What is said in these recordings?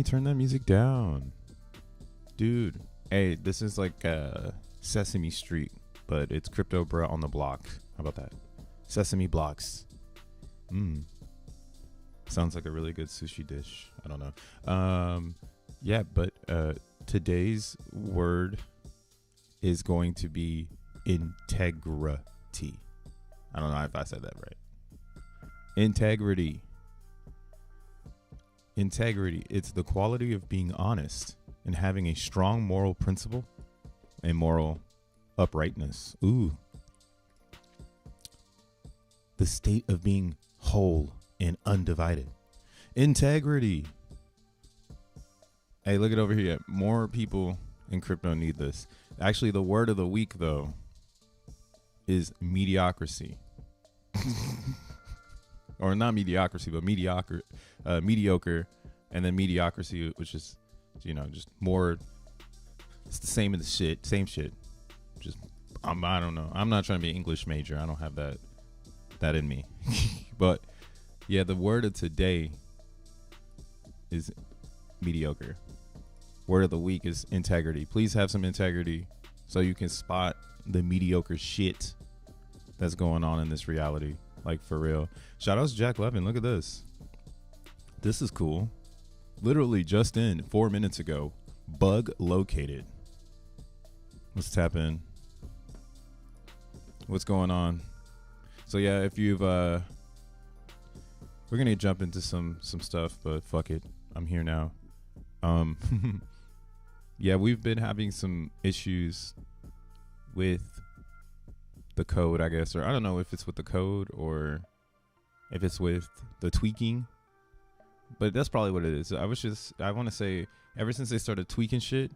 Danny, turn that music down. Dude, hey, this is like Sesame Street, but it's Crypto Bruh on the block. How about that? Sesame blocks. Sounds like a really good sushi dish. I don't know. Yeah, but today's word is going to be integrity. I don't know if I said that right. Integrity. Integrity. It's the quality of being honest and having a strong moral principle and moral uprightness. Ooh. The state of being whole and undivided. Integrity. Hey, look it over here. More people in crypto need this. Actually, the word of the week, though, is mediocrity. Or not mediocrity, but mediocre, and then mediocrity, which is, you know, just more. It's the same as the shit, same shit. Just, I don't know. I'm not trying to be an English major. I don't have that in me. But yeah, the word of today is mediocre. Word of the week is integrity. Please have some integrity so you can spot the mediocre shit that's going on in this reality. Like, for real. Shout out to Jack Levin. Look at this. This is cool. Literally just in 4 minutes ago. Bug located. Let's tap in. What's going on? So yeah, if you've we're gonna jump into some stuff, but fuck it. I'm here now. Yeah, we've been having some issues with the code, I guess, or I don't know if it's with the code or if it's with the tweaking, but that's probably what it is. I want to say, ever since they started tweaking shit,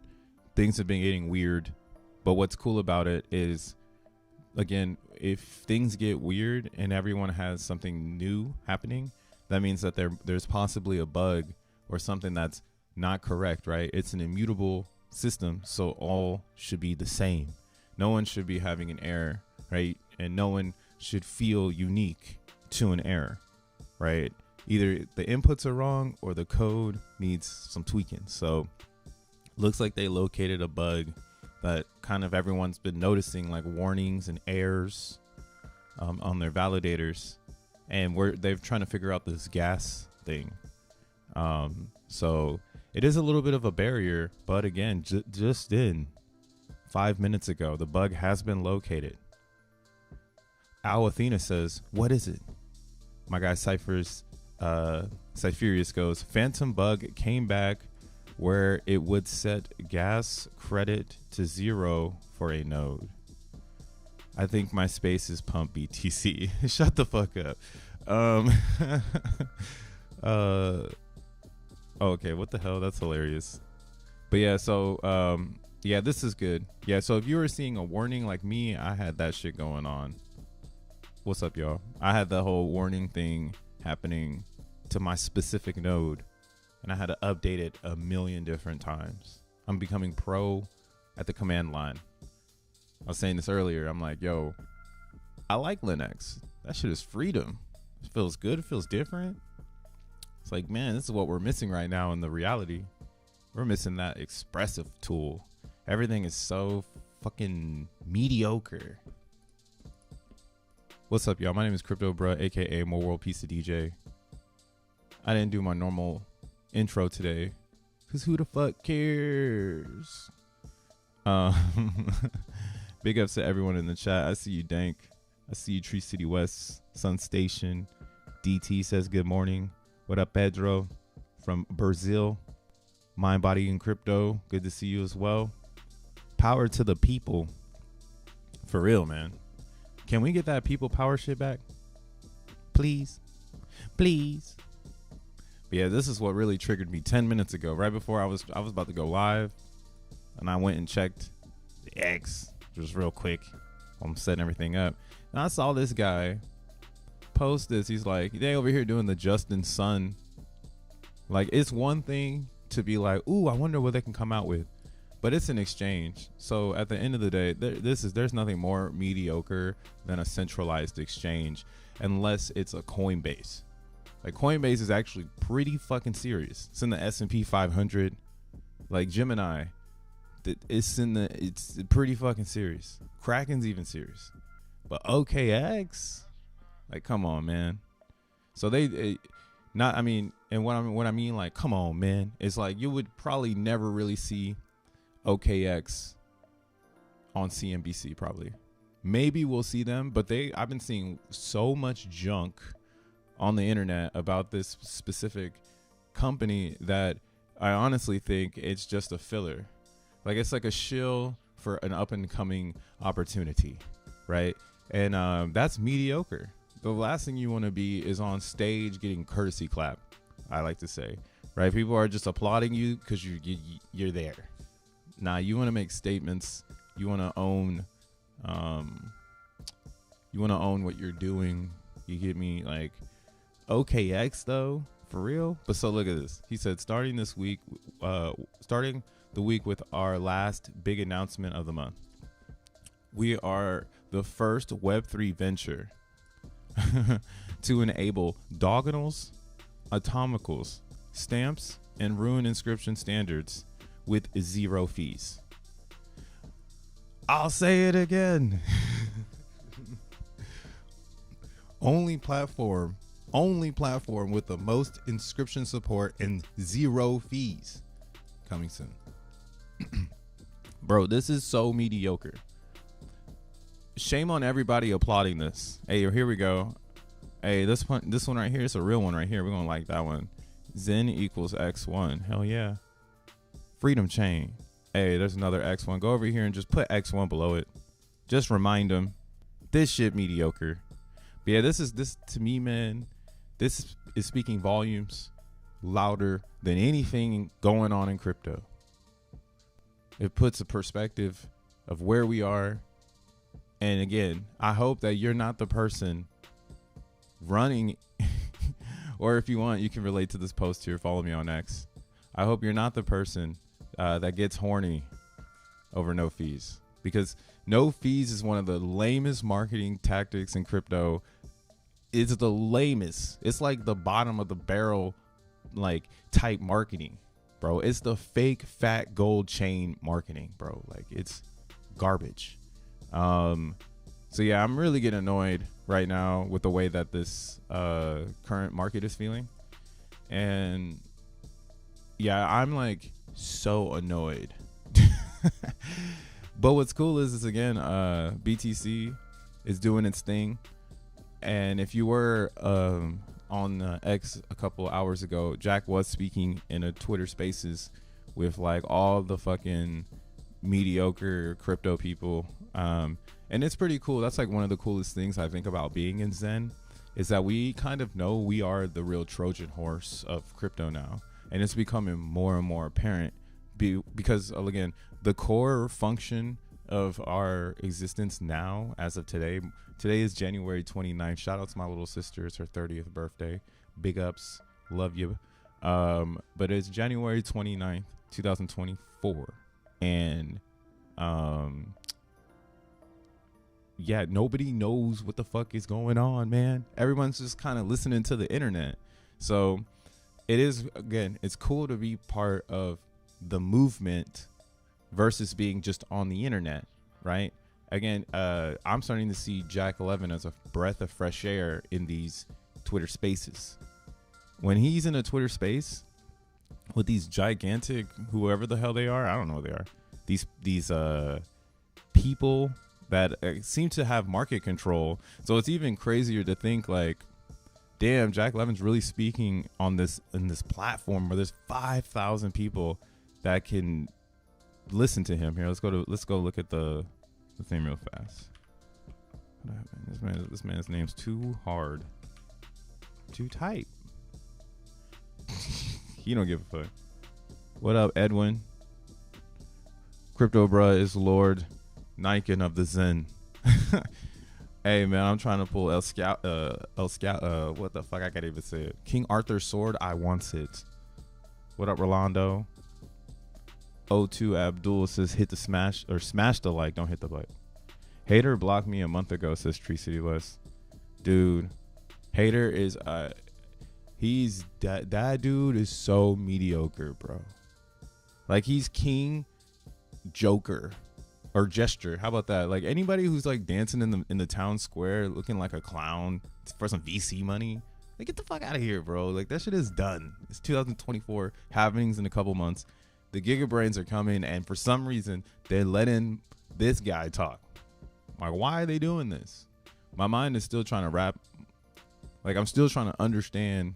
things have been getting weird. But what's cool about it is, again, if things get weird and everyone has something new happening, that means that there's possibly a bug or something that's not correct, right? It's an immutable system, so all should be the same. No one should be having an error, right? And no one should feel unique to an error, right? Either the inputs are wrong or the code needs some tweaking. So looks like they located a bug that kind of everyone's been noticing, like warnings and errors on their validators, and they're trying to figure out this gas thing. So it is a little bit of a barrier, but again, just in 5 minutes ago, the bug has been located. Al Athena says, what is it? My guy Cypherius goes, phantom bug came back where it would set gas credit to 0 for a node. I think my space is pump BTC. Shut the fuck up. Okay, what the hell? That's hilarious. But yeah, so yeah, this is good. Yeah, so if you were seeing a warning like me, I had that shit going on. What's up, y'all? I had the whole warning thing happening to my specific node, and I had to update it a million different times. I'm becoming pro at the command line. I was saying this earlier. I'm like, yo, I like Linux. That shit is freedom. It feels good. It feels different. It's like, man, this is what we're missing right now in the reality. We're missing that expressive tool. Everything is so fucking mediocre. What's up, y'all? My name is Crypto Bruh, aka More World Pizza DJ. I didn't do my normal intro today, cause who the fuck cares? Big ups to everyone in the chat. I see you, Dank. I see you, Tree City West, Sun Station. DT says good morning. What up, Pedro from Brazil? Mind, Body, and Crypto. Good to see you as well. Power to the people. For real, man. Can we get that people power shit back? Please. Please. But yeah, this is what really triggered me 10 minutes ago. Right before I was about to go live. And I went and checked the X just real quick. I'm setting everything up. And I saw this guy post this. He's like, they over here doing the Justin Sun. Like, it's one thing to be like, ooh, I wonder what they can come out with. But it's an exchange. So at the end of the day, there's nothing more mediocre than a centralized exchange, unless it's a Coinbase. Like Coinbase is actually pretty fucking serious. It's in the S&P 500. Like Gemini, it's pretty fucking serious. Kraken's even serious. But OKX, like, come on, man. So what I mean, like, come on, man. It's like you would probably never really see OKX on CNBC, probably. Maybe we'll see them, but I've been seeing so much junk on the internet about this specific company that I honestly think it's just a filler. Like, it's like a shill for an up and coming opportunity, right? And that's mediocre. The last thing you want to be is on stage getting courtesy clap, I like to say, right? People are just applauding you because you're there. Nah, you want to make statements. You want to own what you're doing. You get me? Like, OKX though, for real. But so look at this. He said, starting the week with our last big announcement of the month. We are the first Web3 venture to enable dogonals, atomicals, stamps, and rune inscription standards with 0 fees. I'll say it again. Only platform with the most inscription support and 0 fees. Coming soon. Bro, this is so mediocre. Shame on everybody applauding this. Hey, here we go. Hey, this one right here is a real one right here. We're gonna like that one. Zen equals X1. Hell yeah. Freedom chain. Hey, there's another X1. Go over here and just put X1 below it. Just remind them this shit mediocre. But yeah, this to me, man. This is speaking volumes louder than anything going on in crypto. It puts a perspective of where we are. And again, I hope that you're not the person running, or if you want, you can relate to this post here. Follow me on X. I hope you're not the person that gets horny over no fees, because no fees is one of the lamest marketing tactics in crypto. It's the lamest. It's like the bottom of the barrel, like, type marketing, bro. It's the fake fat gold chain marketing, bro. Like, it's garbage. So yeah, I'm really getting annoyed right now with the way that this current market is feeling. And yeah, I'm like so annoyed. But what's cool is again, BTC is doing its thing. And if you were on X a couple hours ago, Jack was speaking in a Twitter Spaces with like all the fucking mediocre crypto people. And it's pretty cool. That's like one of the coolest things I think about being in Zen, is that we kind of know we are the real Trojan horse of crypto now. And it's becoming more and more apparent because, again, the core function of our existence now, as of today is January 29th. Shout out to my little sister. It's her 30th birthday. Big ups. Love you. But it's January 29th, 2024. And, yeah, nobody knows what the fuck is going on, man. Everyone's just kind of listening to the internet. So it is, again, it's cool to be part of the movement versus being just on the internet, right? Again, I'm starting to see Jack 11 as a breath of fresh air in these Twitter Spaces. When he's in a Twitter space with these gigantic, whoever the hell they are, I don't know what they are, these people that seem to have market control. So it's even crazier to think like, damn, Jack Levin's really speaking on this platform where there's 5,000 people that can listen to him. Here, let's go look at the thing real fast. What happened? This man's name's too hard to type. He don't give a fuck. What up, Edwin? Crypto bruh is Lord Niken of the Zen. Hey man, I'm trying to pull El Scout, what the fuck, I can't even say it. King Arthur's sword, I want it. What up, Rolando? O2 Abdul says hit the smash the like, don't hit the like. Hater blocked me a month ago, says Tree City West. Dude, Hater is He's that dude is so mediocre, bro. Like, he's king joker or gesture. How about that? Like, anybody who's like dancing in the town square looking like a clown for some VC money, like, get the fuck out of here, bro. Like, that shit is done. It's 2024, happenings in a couple months. The Gigabrains are coming, and for some reason they're letting this guy talk. Like, why are they doing this? My mind is still trying to wrap. Like, I'm still trying to understand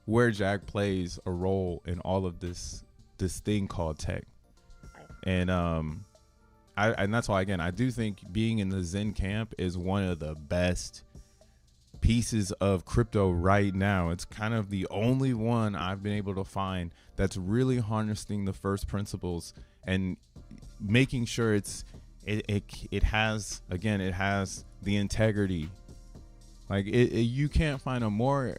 where Jack plays a role in all of this thing called tech. And and that's why, again, I do think being in the Zen camp is one of the best pieces of crypto right now. It's kind of the only one I've been able to find that's really harnessing the first principles and making sure it has, again, it has the integrity. Like, you can't find a more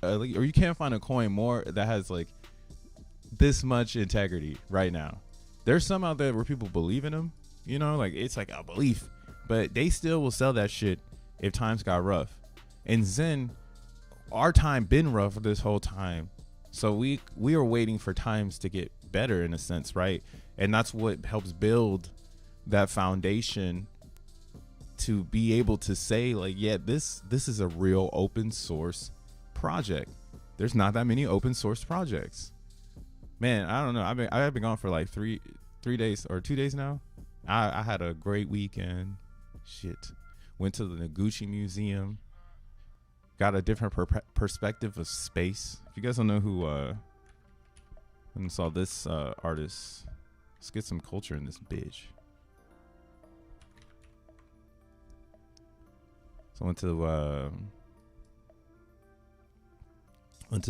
or you can't find a coin more that has like this much integrity right now. There's some out there where people believe in them, you know, like, it's like a belief, but they still will sell that shit if times got rough. And Zen, our time been rough this whole time, so we are waiting for times to get better, in a sense, right? And that's what helps build that foundation to be able to say, like, yeah, this is a real open source project. There's not that many open source projects, man. I don't know. I've been gone for like three days or 2 days now. I had a great weekend. Shit, went to the Noguchi Museum. Got a different perspective of space. If you guys don't know who and saw this artist, let's get some culture in this bitch. So I went to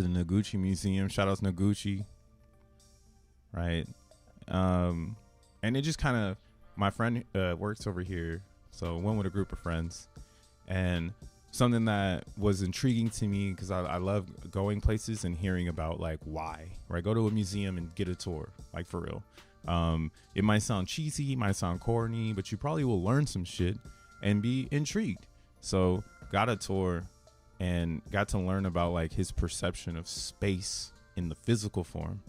the Noguchi Museum. Shout out to Noguchi. Right. And it just kind of, my friend works over here, so I went with a group of friends. And something that was intriguing to me, because I love going places and hearing about, like, why, right? Go to a museum and get a tour, like, for real. It might sound cheesy, it might sound corny, but you probably will learn some shit and be intrigued. So got a tour and got to learn about, like, his perception of space in the physical form.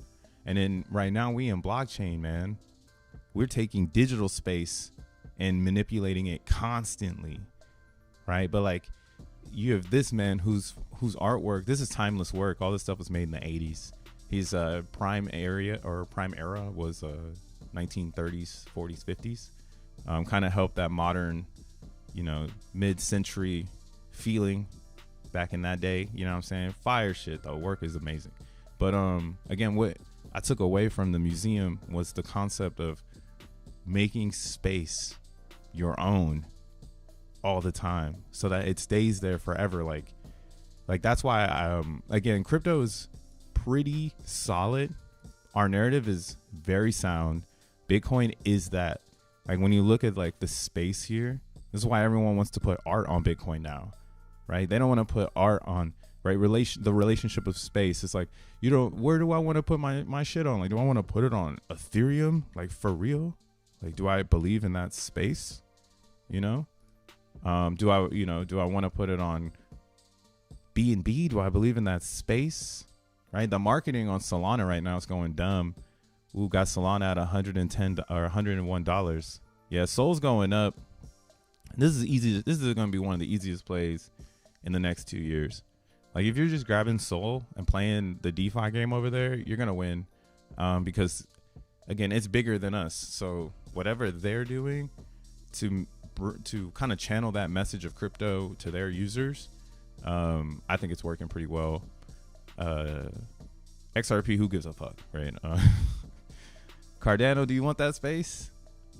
And then right now we in blockchain, man. We're taking digital space and manipulating it constantly, right? But, like, you have this man whose artwork, this is timeless work. All this stuff was made in the 80s. His prime era was 1930s, 40s, 50s. Kind of helped that modern, you know, mid-century feeling back in that day. You know what I'm saying? Fire shit, though. Work is amazing. But again, what I took away from the museum was the concept of making space your own all the time, so that it stays there forever. Like that's why again, crypto is pretty solid. Our narrative is very sound. Bitcoin is that. Like, when you look at, like, the space here, this is why everyone wants to put art on Bitcoin now, right? They don't want to put art on, right? The relationship of space. It's like, you know, where do I want to put my shit on? Like, do I want to put it on Ethereum? Like, for real? Like, do I believe in that space? You know? Do I want to put it on BNB? Do I believe in that space? Right? The marketing on Solana right now is going dumb. Ooh, got Solana at $110 or $101. Yeah, Sol's going up. This is easy. This is going to be one of the easiest plays in the next 2 years. Like, if you're just grabbing Sol and playing the DeFi game over there, you're going to win. Because, again, it's bigger than us. So whatever they're doing to kind of channel that message of crypto to their users, I think it's working pretty well. XRP, who gives a fuck, right? Cardano, do you want that space?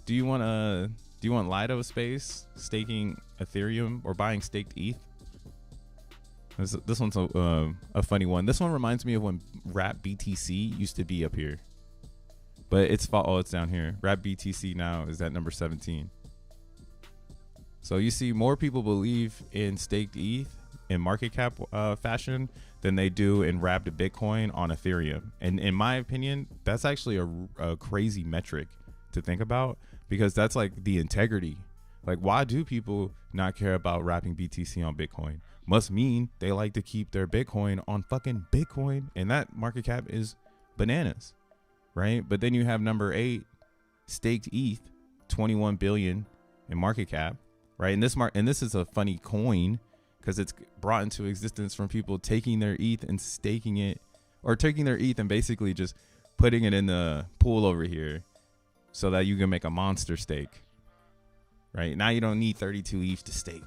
Do you want Lido space, staking Ethereum or buying staked ETH? This one's a funny one. This one reminds me of when Wrap BTC used to be up here, but it's down here. Wrap BTC now is at number 17. So you see more people believe in staked ETH in market cap fashion than they do in wrapped Bitcoin on Ethereum. And in my opinion, that's actually a crazy metric to think about, because that's like the integrity. Like, why do people not care about wrapping BTC on Bitcoin? Must mean they like to keep their Bitcoin on fucking Bitcoin, and that market cap is bananas, right? But then you have number 8, staked ETH, 21 billion in market cap, right? And this is a funny coin because it's brought into existence from people taking their ETH and staking it, or taking their ETH and basically just putting it in the pool over here so that you can make a monster stake. Right now, you don't need 32 ETH to stake.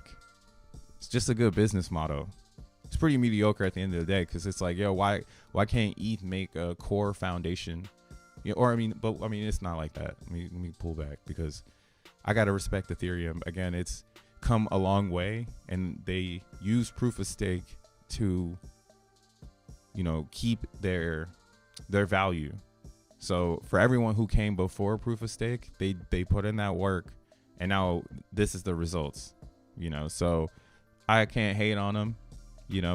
It's just a good business model. It's pretty mediocre at the end of the day because it's like, yo, why can't ETH make a core foundation? Yeah, or I mean, it's not like that. Let me pull back because I gotta respect Ethereum. Again, it's come a long way, and they use proof of stake to, keep their value. So for everyone who came before proof of stake, they put in that work. And now this is the results, so I can't hate on them,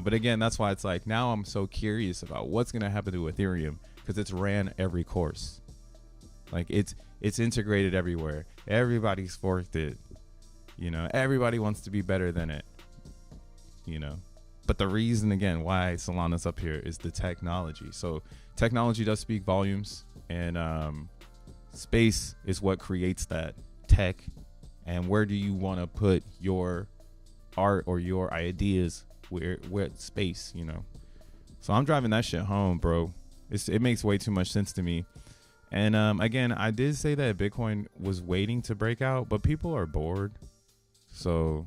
but again, that's why it's like, now I'm so curious about what's going to happen to Ethereum because it's ran every course. Like it's integrated everywhere. Everybody's forked it, everybody wants to be better than it, but the reason again why Solana's up here is the technology. So technology does speak volumes, and space is what creates that tech. And where do you want to put your art or your ideas? Where space, So I'm driving that shit home, bro. It makes way too much sense to me. And again, I did say that Bitcoin was waiting to break out, but people are bored. So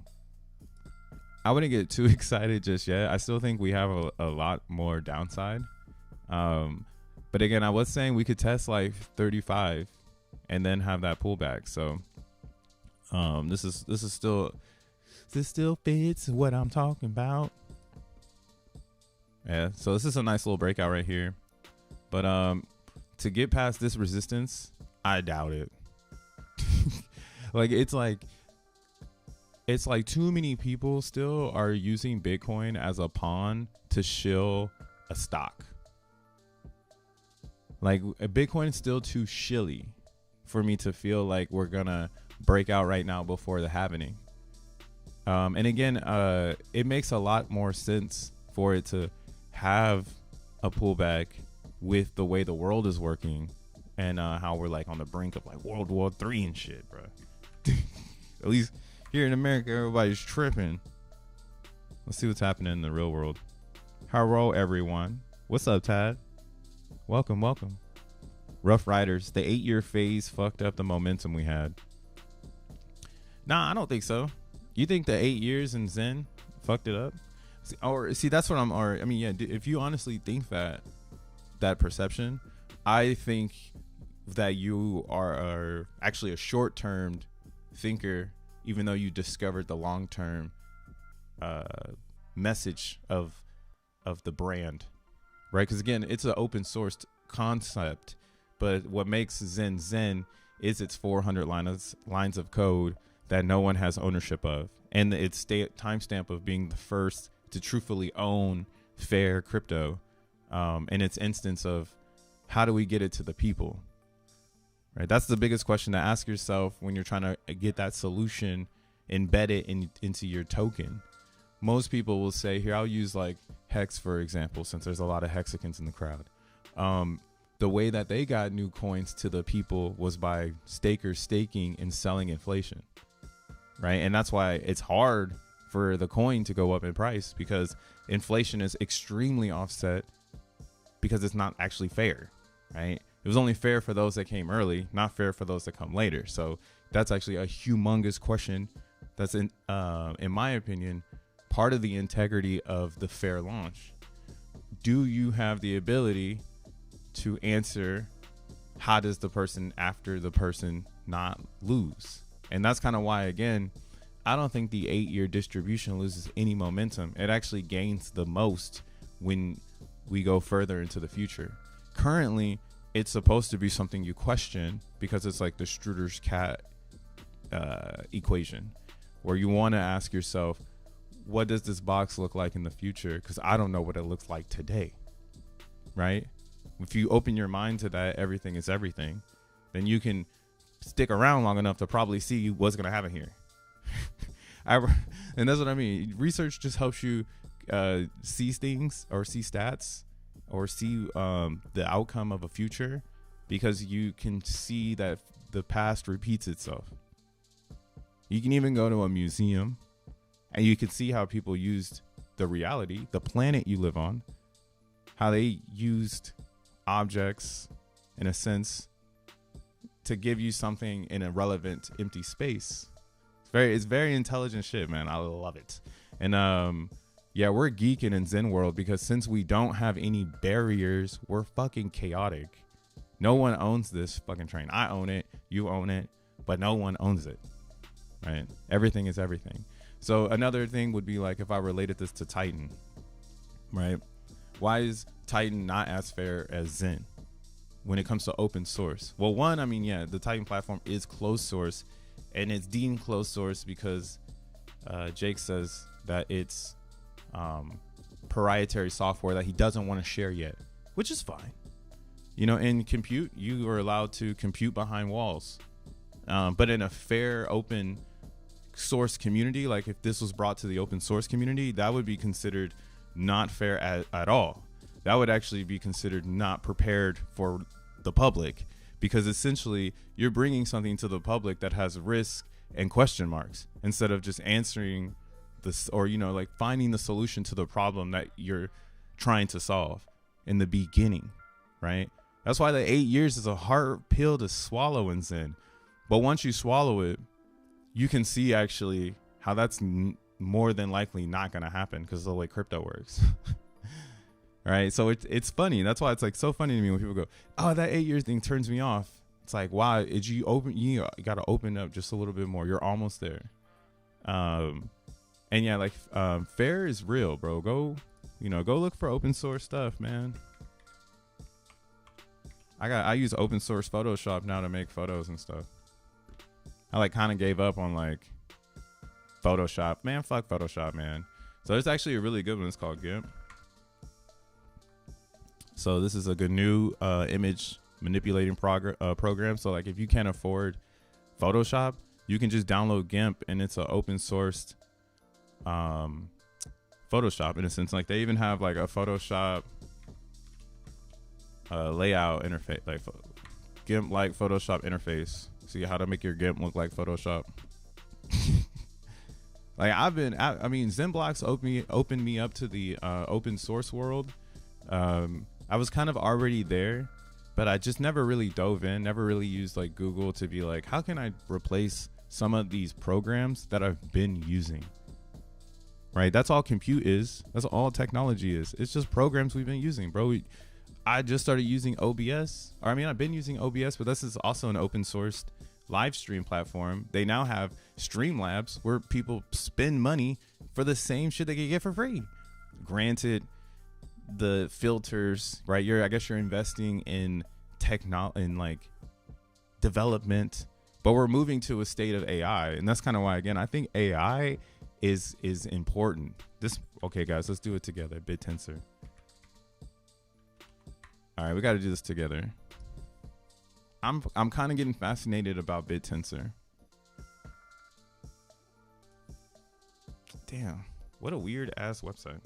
I wouldn't get too excited just yet. I still think we have a lot more downside. But again, I was saying we could test like 35 and then have that pullback. So this still fits what I'm talking about. Yeah, so this is a nice little breakout right here, but to get past this resistance, I doubt it. It's like too many people still are using Bitcoin as a pawn to shill a stock. Like Bitcoin is still too shilly for me to feel like we're gonna break out right now before the happening. And again, it makes a lot more sense for it to have a pullback with the way the world is working and how we're like on the brink of like World War III and shit, bro. At least here in America, everybody's tripping. Let's see what's happening in the real world. Hello, everyone. What's up, Tad? Welcome. Rough Riders. The 8-year phase fucked up the momentum we had. Nah, I don't think so. You think the 8 years in Zen fucked it up? See, that's what if you honestly think that perception, I think that you are actually a short-term thinker, even though you discovered the long-term message of the brand, right? Because again, it's an open-sourced concept, but what makes Zen is its 400 lines of code that no one has ownership of, and its timestamp of being the first to truthfully own fair crypto, and its instance of how do we get it to the people, right? That's the biggest question to ask yourself when you're trying to get that solution embedded into your token. Most people will say, here, I'll use like Hex for example, since there's a lot of hexicans in the crowd. The way that they got new coins to the people was by stakers staking and selling inflation, right? And that's why it's hard for the coin to go up in price, because inflation is extremely offset because it's not actually fair, right? It was only fair for those that came early, not fair for those that come later. So that's actually a humongous question. That's in my opinion, part of the integrity of the fair launch. Do you have the ability to answer how does the person after the person not lose? And that's kind of why, again, I don't think the 8-year distribution loses any momentum. It actually gains the most when we go further into the future. Currently, it's supposed to be something you question because it's like the Struder's cat equation, where you want to ask yourself, what does this box look like in the future? Because I don't know what it looks like today, right? If you open your mind to that, everything is everything, then you can stick around long enough to probably see what's going to happen here, And that's what I mean. Research just helps you see things or see stats or see the outcome of a future, because you can see that the past repeats itself. You can even go to a museum and you can see how people used the reality, the planet you live on, how they used objects in a sense to give you something in a relevant empty space. It's very intelligent shit, man. I love it. And yeah, we're geeking in Zen world because since we don't have any barriers, we're fucking chaotic. No one owns this fucking train. I own it, you own it, but no one owns it. Right? Everything is everything. So another thing would be like if I related this to Titan, right? Why is Titan not as fair as Zen when it comes to open source? Well, one, I mean, yeah, the Titan platform is closed source, and it's deemed closed source because Jake says that it's proprietary software that he doesn't want to share yet, which is fine. You know, in compute, you are allowed to compute behind walls. But in a fair open source community, like if this was brought to the open source community, that would be considered not fair at all. That would actually be considered not prepared for the public, because essentially you're bringing something to the public that has risk and question marks instead of just answering this, or, you know, like finding the solution to the problem that you're trying to solve in the beginning, right? That's why the 8 years is a hard pill to swallow in Zen. But once you swallow it, you can see actually how that's more than likely not going to happen because of the way crypto works. Right? So it's funny. That's why it's like so funny to me when people go, oh, that 8 years thing turns me off. It's like, wow, you got to open up just a little bit more. You're almost there. And yeah, like fair is real, bro. Go look for open source stuff, man. I use open source Photoshop now to make photos and stuff. I like kind of gave up on like Photoshop, man. Fuck Photoshop, man. So there's actually a really good one. It's called GIMP. So this is a good new image manipulating program. So like if you can't afford Photoshop, you can just download GIMP, and it's an open sourced Photoshop in a sense. Like they even have like a Photoshop layout interface, like GIMP like Photoshop interface. See how to make your GIMP look like Photoshop. Like I mean, XENblocks opened me up to the open source world. I was kind of already there, but I just never really dove in, never really used like Google to be like, how can I replace some of these programs that I've been using? Right? That's all compute is. That's all technology is. It's just programs we've been using, bro. I just started using OBS. Or I mean, I've been using OBS, but this is also an open sourced live stream platform. They now have Streamlabs where people spend money for the same shit they can get for free. Granted, the filters, right? I guess you're investing in in like development, but we're moving to a state of AI, and that's kind of why, again, I think AI is important. Okay, guys, let's do it together. BitTensor. All right, we got to do this together. I'm kind of getting fascinated about BitTensor. Damn, what a weird ass website.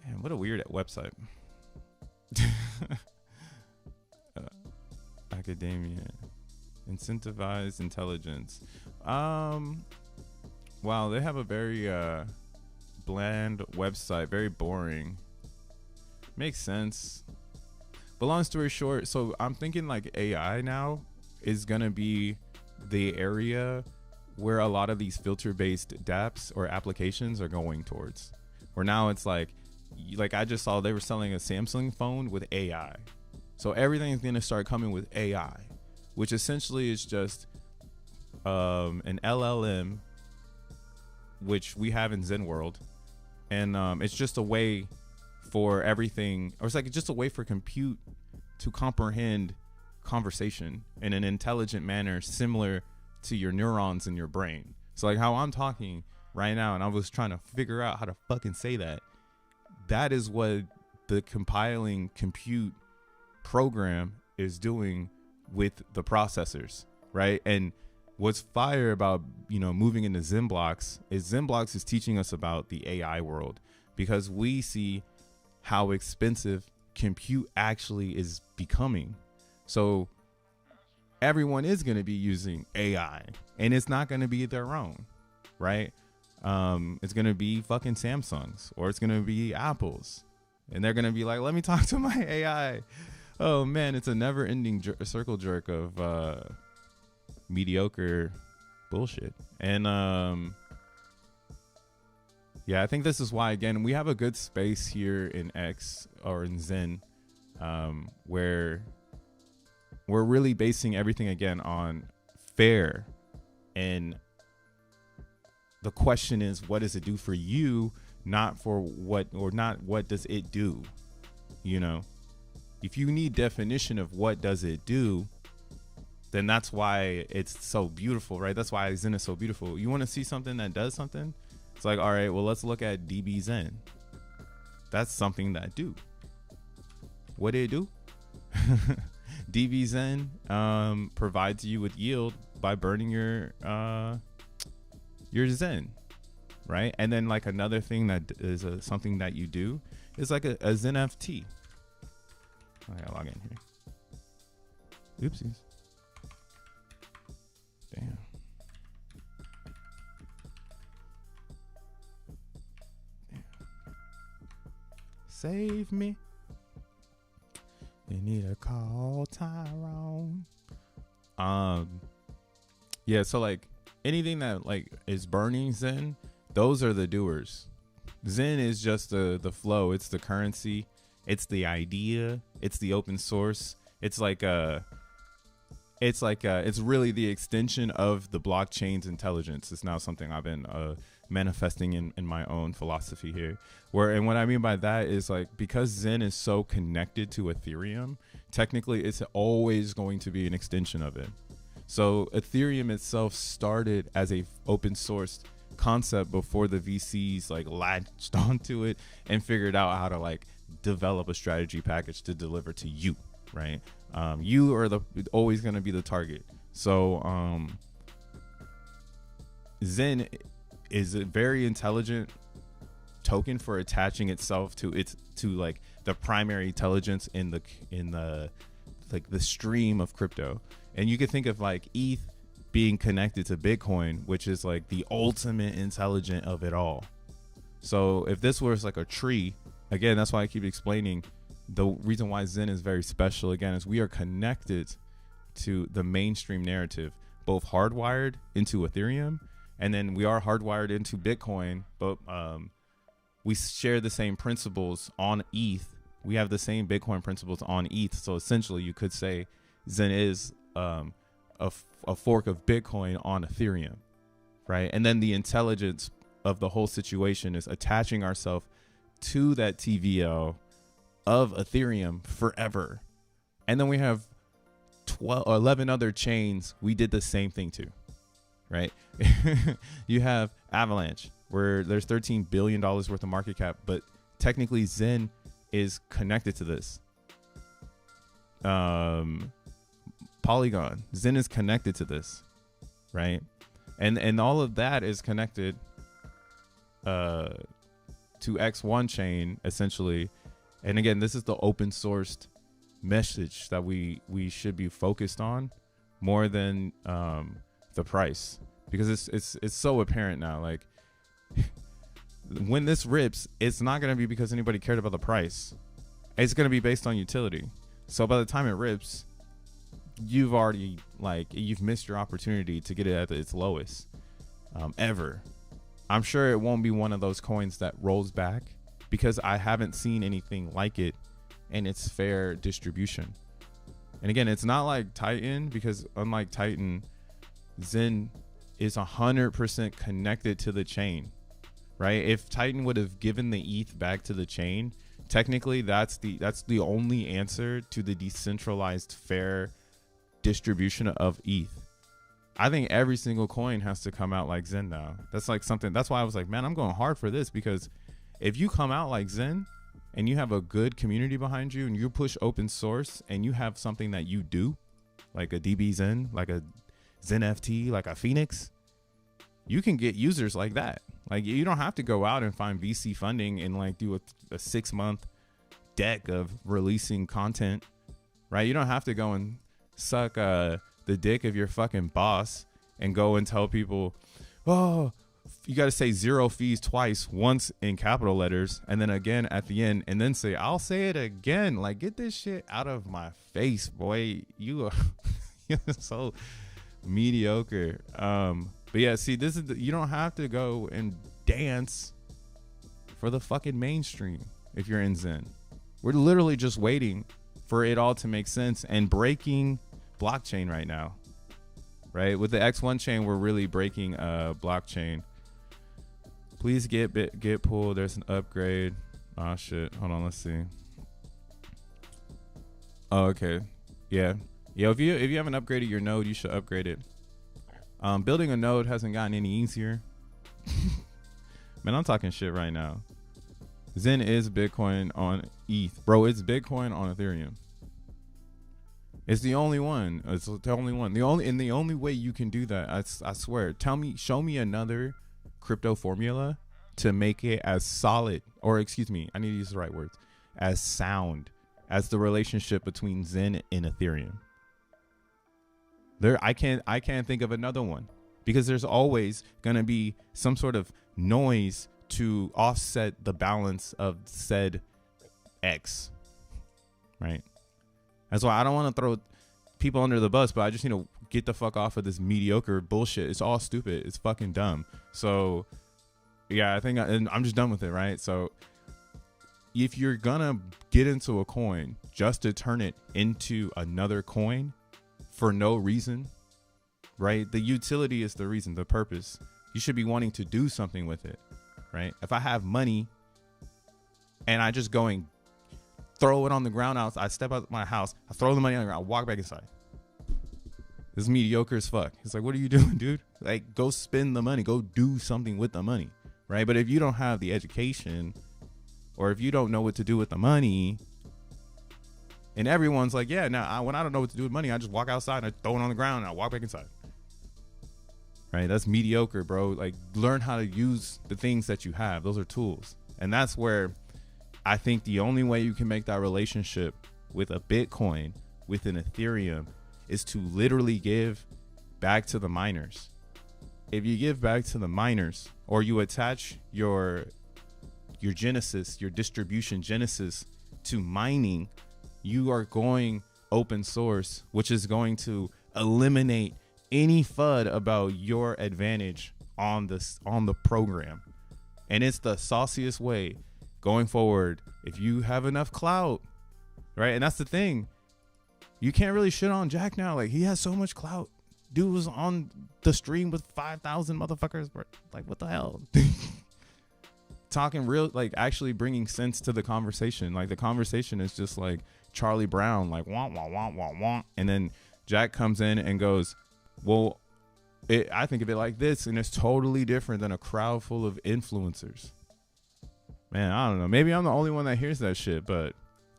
Damn, what a weird website. Academia. Incentivize intelligence. Wow, they have a very bland website, very boring. Makes sense. But long story short, so I'm thinking like AI now is gonna be the area where a lot of these filter-based dApps or applications are going towards. Where now it's like I just saw they were selling a Samsung phone with AI. So everything's gonna start coming with AI, which essentially is just an LLM, which we have in Zen world, and it's just a way for everything, or it's like just a way for compute to comprehend conversation in an intelligent manner similar to your neurons in your brain. So like how I'm talking right now, and I was trying to figure out how to fucking say that is what the compiling compute program is doing with the processors, right? And what's fire about, moving into XENblocks is XENblocks is teaching us about the AI world, because we see how expensive compute actually is becoming. So everyone is going to be using AI, and it's not going to be their own, right? It's going to be fucking Samsungs, or it's going to be Apples, and they're going to be like, let me talk to my AI. Oh man, it's a never ending circle jerk of mediocre bullshit. And yeah, I think this is why, again, we have a good space here in X or in Zen, where we're really basing everything again on fair. And the question is, what does it do for you? Not for what, or not what does it do? If you need definition of what does it do, then that's why it's so beautiful, right? That's why Zen is so beautiful. You want to see something that does something? It's like, all right, well, let's look at DB Zen. That's something that do. What did it do? DB Zen provides you with yield by burning your Zen, right? And then like another thing that is something that you do is like a XenFT. I gotta log in here. Oopsies. Damn. Save me. You need to call Tyrone. Yeah, so like anything that like is burning Zen, those are the doers. Zen is just the flow. It's the currency. It's the idea. It's the open source. It's really the extension of the blockchain's intelligence. It's now something I've been manifesting in my own philosophy here. And what I mean by that is like, because Zen is so connected to Ethereum, technically it's always going to be an extension of it. So Ethereum itself started as a open source concept before the VCs like latched onto it and figured out how to like develop a strategy package to deliver to you, right? You are always going to be the target. So Zen is a very intelligent token for attaching itself to like the primary intelligence in the like the stream of crypto. And you could think of like ETH being connected to Bitcoin, which is like the ultimate intelligent of it all. So if this was like a tree, again, that's why I keep explaining the reason why Zen is very special, again, is we are connected to the mainstream narrative, both hardwired into Ethereum, and then we are hardwired into Bitcoin, but we share the same principles on ETH. We have the same Bitcoin principles on ETH. So essentially you could say Zen is a fork of Bitcoin on Ethereum, right? And then the intelligence of the whole situation is attaching ourselves to that TVL of Ethereum forever. And then we have 12 or 11 other chains we did the same thing to, right? You have Avalanche, where there's $13 billion worth of market cap, but technically Zen is connected to this. Polygon, Zen is connected to this, right? And all of that is connected to X1 chain, essentially. And again, this is the open sourced message that we should be focused on more than the price, because it's so apparent now. Like when this rips, it's not going to be because anybody cared about the price. It's going to be based on utility. So by the time it rips, you've already you've missed your opportunity to get it at its lowest ever. I'm sure it won't be one of those coins that rolls back, because I haven't seen anything like it in its fair distribution. And again, it's not like Titan, because unlike Titan, Zen is 100% connected to the chain, right? If Titan would have given the ETH back to the chain, technically that's the only answer to the decentralized fair distribution of ETH. I think every single coin has to come out like Zen now. That's like something, that's why I was like, man, I'm going hard for this, because if you come out like Zen and you have a good community behind you and you push open source and you have something that you do, like a DB Zen, like a XenFT, like a Phoenix, you can get users like that. Like, you don't have to go out and find VC funding and like do a 6-month deck of releasing content, right? You don't have to go and suck the dick of your fucking boss and go and tell people, oh, you got to say 0 fees twice, once in capital letters and then again at the end, and then say, I'll say it again. Like, get this shit out of my face, boy. You are you're so mediocre. But yeah, see, this is you don't have to go and dance for the fucking mainstream if you're in Zen. We're literally just waiting for it all to make sense and breaking blockchain right now, right? With the X1 chain, we're really breaking blockchain. Please get pulled. There's an upgrade. Oh shit. Hold on. Let's see. Oh, okay. Yeah. If you haven't upgraded your node, you should upgrade it. Building a node hasn't gotten any easier. Man, I'm talking shit right now. Zen is Bitcoin on ETH. Bro, it's Bitcoin on Ethereum. It's the only one. It's the only one. The only way you can do that, I swear. Show me another crypto formula to make it as solid, or excuse me, I need to use the right words, as sound as the relationship between Zen and Ethereum. I can't think of another one, because there's always going to be some sort of noise to offset the balance of said X, right? That's why I don't want to throw people under the bus, but I just need to get the fuck off of this mediocre bullshit. It's all stupid. It's fucking dumb. So yeah, I think I'm just done with it, right? So if you're gonna get into a coin just to turn it into another coin for no reason, right? The utility is the reason, the purpose. You should be wanting to do something with it, right? If I have money and I just go and throw it on the ground, I step out of my house, I throw the money on the ground, I walk back inside. This is mediocre as fuck. It's like, what are you doing, dude? Like, go spend the money, go do something with the money, right? But if you don't have the education, or if you don't know what to do with the money, and everyone's like, yeah, now when I don't know what to do with money, I just walk outside and I throw it on the ground and I walk back inside. Right? That's mediocre, bro. Like, learn how to use the things that you have. Those are tools. And that's where I think the only way you can make that relationship with a Bitcoin, with an Ethereum, is to literally give back to the miners. If you give back to the miners, or you attach your genesis, your distribution genesis to mining, you are going open source, which is going to eliminate any FUD about your advantage on the program. And it's the sauciest way going forward. If you have enough clout, right? And that's the thing. You can't really shit on Jack now. Like, he has so much clout. Dude was on the stream with 5,000 motherfuckers. Like, what the hell? Talking real, like, actually bringing sense to the conversation. Like, the conversation is just like Charlie Brown, like, wah, wah, wah, wah, wah. And then Jack comes in and goes, well, I think of it like this, and it's totally different than a crowd full of influencers. Man, I don't know. Maybe I'm the only one that hears that shit, but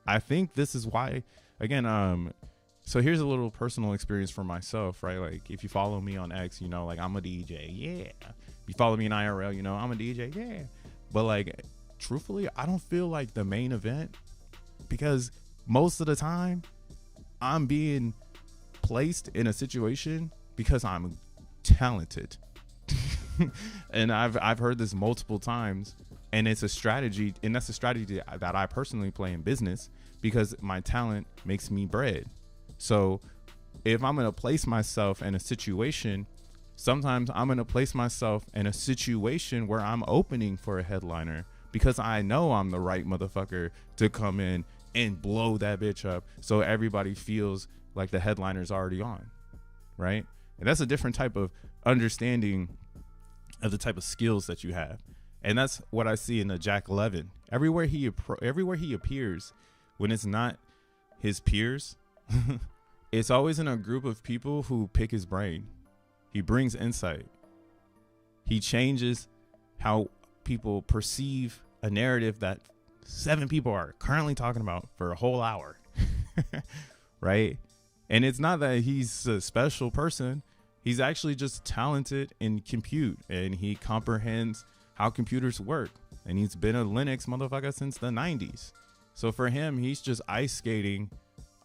I think this is why, again, so here's a little personal experience for myself, right? Like, if you follow me on X, you know, like, I'm a DJ. Yeah. If you follow me in IRL, you know, I'm a DJ. Yeah. But, like, truthfully, I don't feel like the main event, because most of the time I'm being placed in a situation because I'm talented. And I've heard this multiple times, and it's a strategy, and that's a strategy that I personally play in business, because my talent makes me bread. So if I'm going to place myself in a situation, sometimes I'm going to place myself in a situation where I'm opening for a headliner, because I know I'm the right motherfucker to come in and blow that bitch up, so everybody feels like the headliner's already on, right? And that's a different type of understanding of the type of skills that you have. And that's what I see in the Jack Levin. Everywhere he appears, when it's not his peers, it's always in a group of people who pick his brain. He brings insight. He changes how people perceive a narrative that 7 people are currently talking about for a whole hour. Right? And it's not that he's a special person. He's actually just talented in compute, and he comprehends how computers work. And he's been a Linux motherfucker since the 90s. So for him, he's just ice skating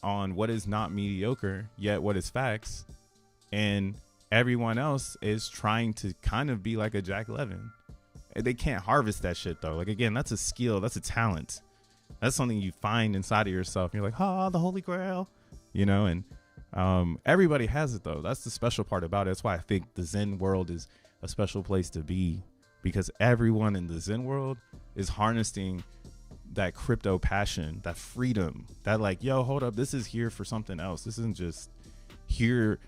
on what is not mediocre, yet what is facts. And everyone else is trying to kind of be like a Jack Levin. They can't harvest that shit though. Like, again, that's a skill. That's a talent. That's something you find inside of yourself. You're like, oh, the Holy Grail, you know, and everybody has it though. That's the special part about it. That's why I think the Zen world is a special place to be, because everyone in the Zen world is harnessing that crypto passion, that freedom, that like, yo, hold up, this is here for something else. This isn't just here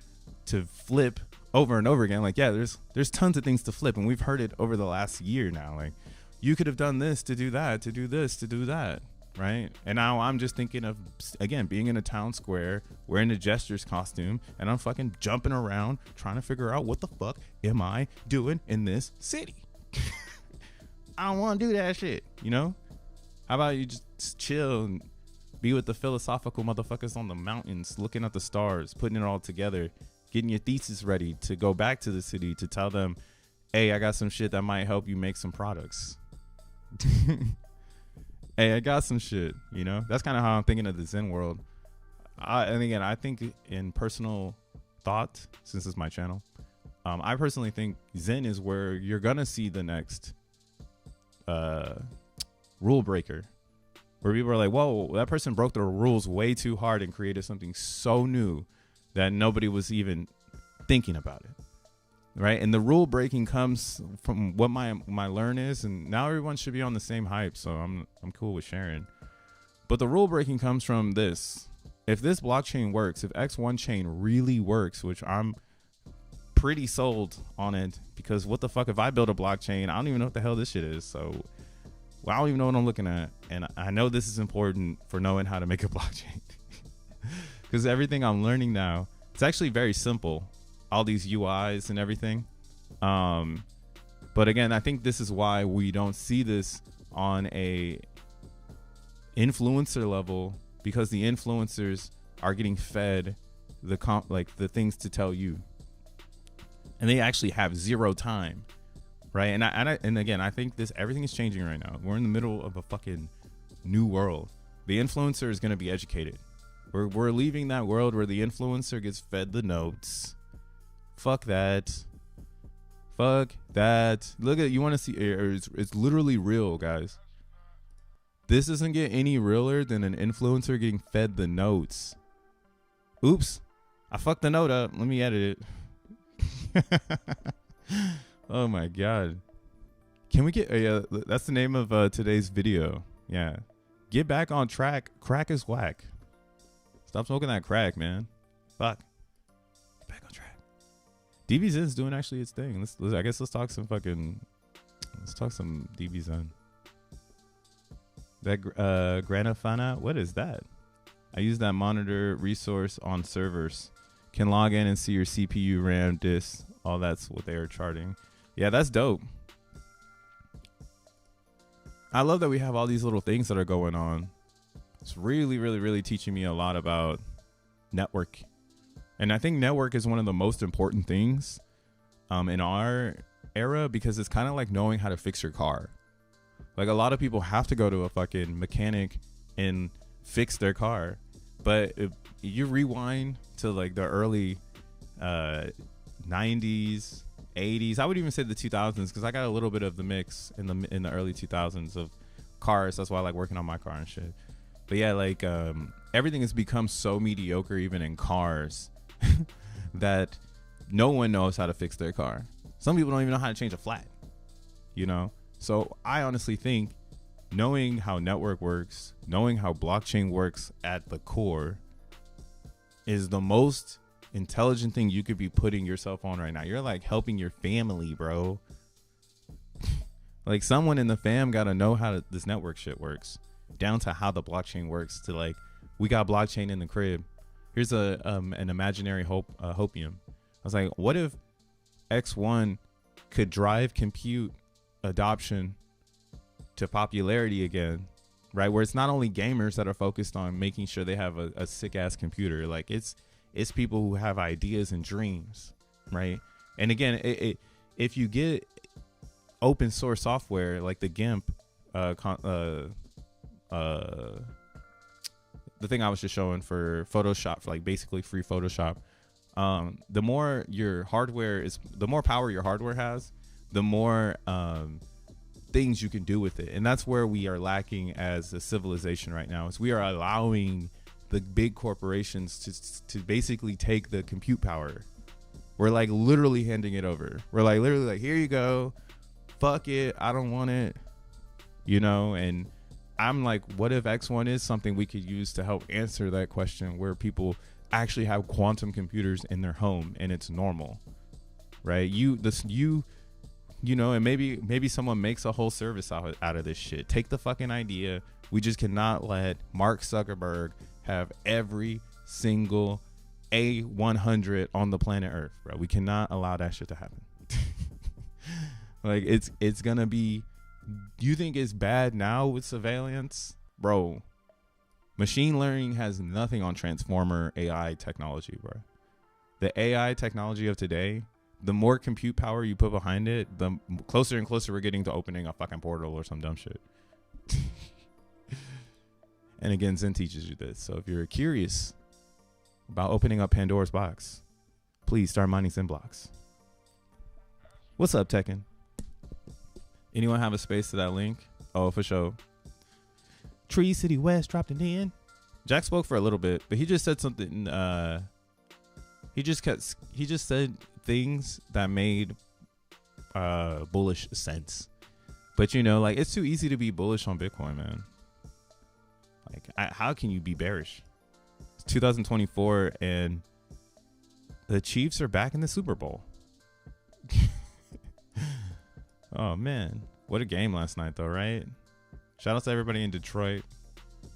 to flip over and over again. Like, yeah, there's tons of things to flip, and we've heard it over the last year now. Like, you could have done this to do that, to do this, to do that, right? And now I'm just thinking of, again, being in a town square, wearing a Jester's costume, and I'm fucking jumping around trying to figure out what the fuck am I doing in this city. I don't want to do that shit, you know? How about you just chill and be with the philosophical motherfuckers on the mountains, looking at the stars, putting it all together, getting your thesis ready to go back to the city to tell them, hey, I got some shit that might help you make some products. Hey, I got some shit, you know? That's kind of how I'm thinking of the Zen world. And again, I think in personal thought, since it's my channel, I personally think Zen is where you're going to see the next rule breaker, where people are like, whoa, that person broke the rules way too hard and created something so new that nobody was even thinking about it, right? And the rule breaking comes from what my learn is, and now everyone should be on the same hype, so I'm cool with sharing. But the rule breaking comes from this: if this blockchain works, if X1 chain really works, which I'm pretty sold on it, because what the fuck, if I build a blockchain, I don't even know what the hell this shit is, so I don't even know what I'm looking at. And I know this is important for knowing how to make a blockchain, because everything I'm learning now, it's actually very simple, all these UIs and everything. But again, I think this is why we don't see this on a influencer level, because the influencers are getting fed the things to tell you, and they actually have zero time, right? And again, I think everything is changing right now. We're in the middle of a fucking new world. The influencer is going to be educated. We're leaving that world where the influencer gets fed the notes. Fuck that. Fuck that. Look at, you want to see, it's literally real, guys. This doesn't get any realer than an influencer getting fed the notes. Oops, I fucked the note up. Let me edit it. Oh my god. Can we get that's the name of today's video. Yeah, get back on track. Crack is whack. Stop smoking that crack, man. Fuck. Get back on track. DBZen's doing actually its thing. I guess let's talk some DBZen. That Granafana, what is that? I use that monitor resource on servers. Can log in and see your CPU, RAM, disk. All that's what they are charting. Yeah, that's dope. I love that we have all these little things that are going on. It's really, really, really teaching me a lot about network. And I think network is one of the most important things in our era, because it's kind of like knowing how to fix your car. Like, a lot of people have to go to a fucking mechanic and fix their car. But if you rewind to like the early 90s, 80s, I would even say the 2000s, because I got a little bit of the mix in the early 2000s of cars. That's why I like working on my car and shit. But yeah, like everything has become so mediocre, even in cars, that no one knows how to fix their car. Some people don't even know how to change a flat, you know? So I honestly think knowing how network works, knowing how blockchain works at the core, is the most intelligent thing you could be putting yourself on right now. You're like helping your family, bro. Like, someone in the fam got to know how this network shit works, down to how the blockchain works, to like, we got blockchain in the crib. Here's an imaginary hopium. I was like, what if X1 could drive compute adoption to popularity again, right? Where it's not only gamers that are focused on making sure they have a sick ass computer. Like, it's It's people who have ideas and dreams, right? And again, if you get open source software like the GIMP, the thing I was just showing for Photoshop, for like basically free Photoshop, the more power your hardware has, the more things you can do with it. And that's where we are lacking as a civilization right now, is we are allowing the big corporations to basically take the compute power. We're like literally handing it over. We're like literally like, here you go, fuck it, I don't want it, you know. And I'm like, what if X1 is something we could use to help answer that question, where people actually have quantum computers in their home and it's normal, right? You know, and maybe someone makes a whole service out of this shit. Take the fucking idea. We just cannot let Mark Zuckerberg have every single A100 on the planet Earth, bro. We cannot allow that shit to happen. Like, it's gonna be, you think it's bad now with surveillance, bro? Machine learning has nothing on transformer AI technology, bro. The AI technology of today, the more compute power you put behind it, the closer and closer we're getting to opening a fucking portal or some dumb shit. And again, Zen teaches you this. So if you're curious about opening up Pandora's box, please start mining XENblocks. What's up, Tekken? Anyone have a space to that link? Oh, for sure. Tree City West dropped it in. Jack spoke for a little bit, but he just said something. He just said things that made bullish sense. But you know, like, it's too easy to be bullish on Bitcoin, man. Like, how can you be bearish? It's 2024 and the Chiefs are back in the Super Bowl. Oh man, what a game last night though, right? Shout out to everybody in Detroit.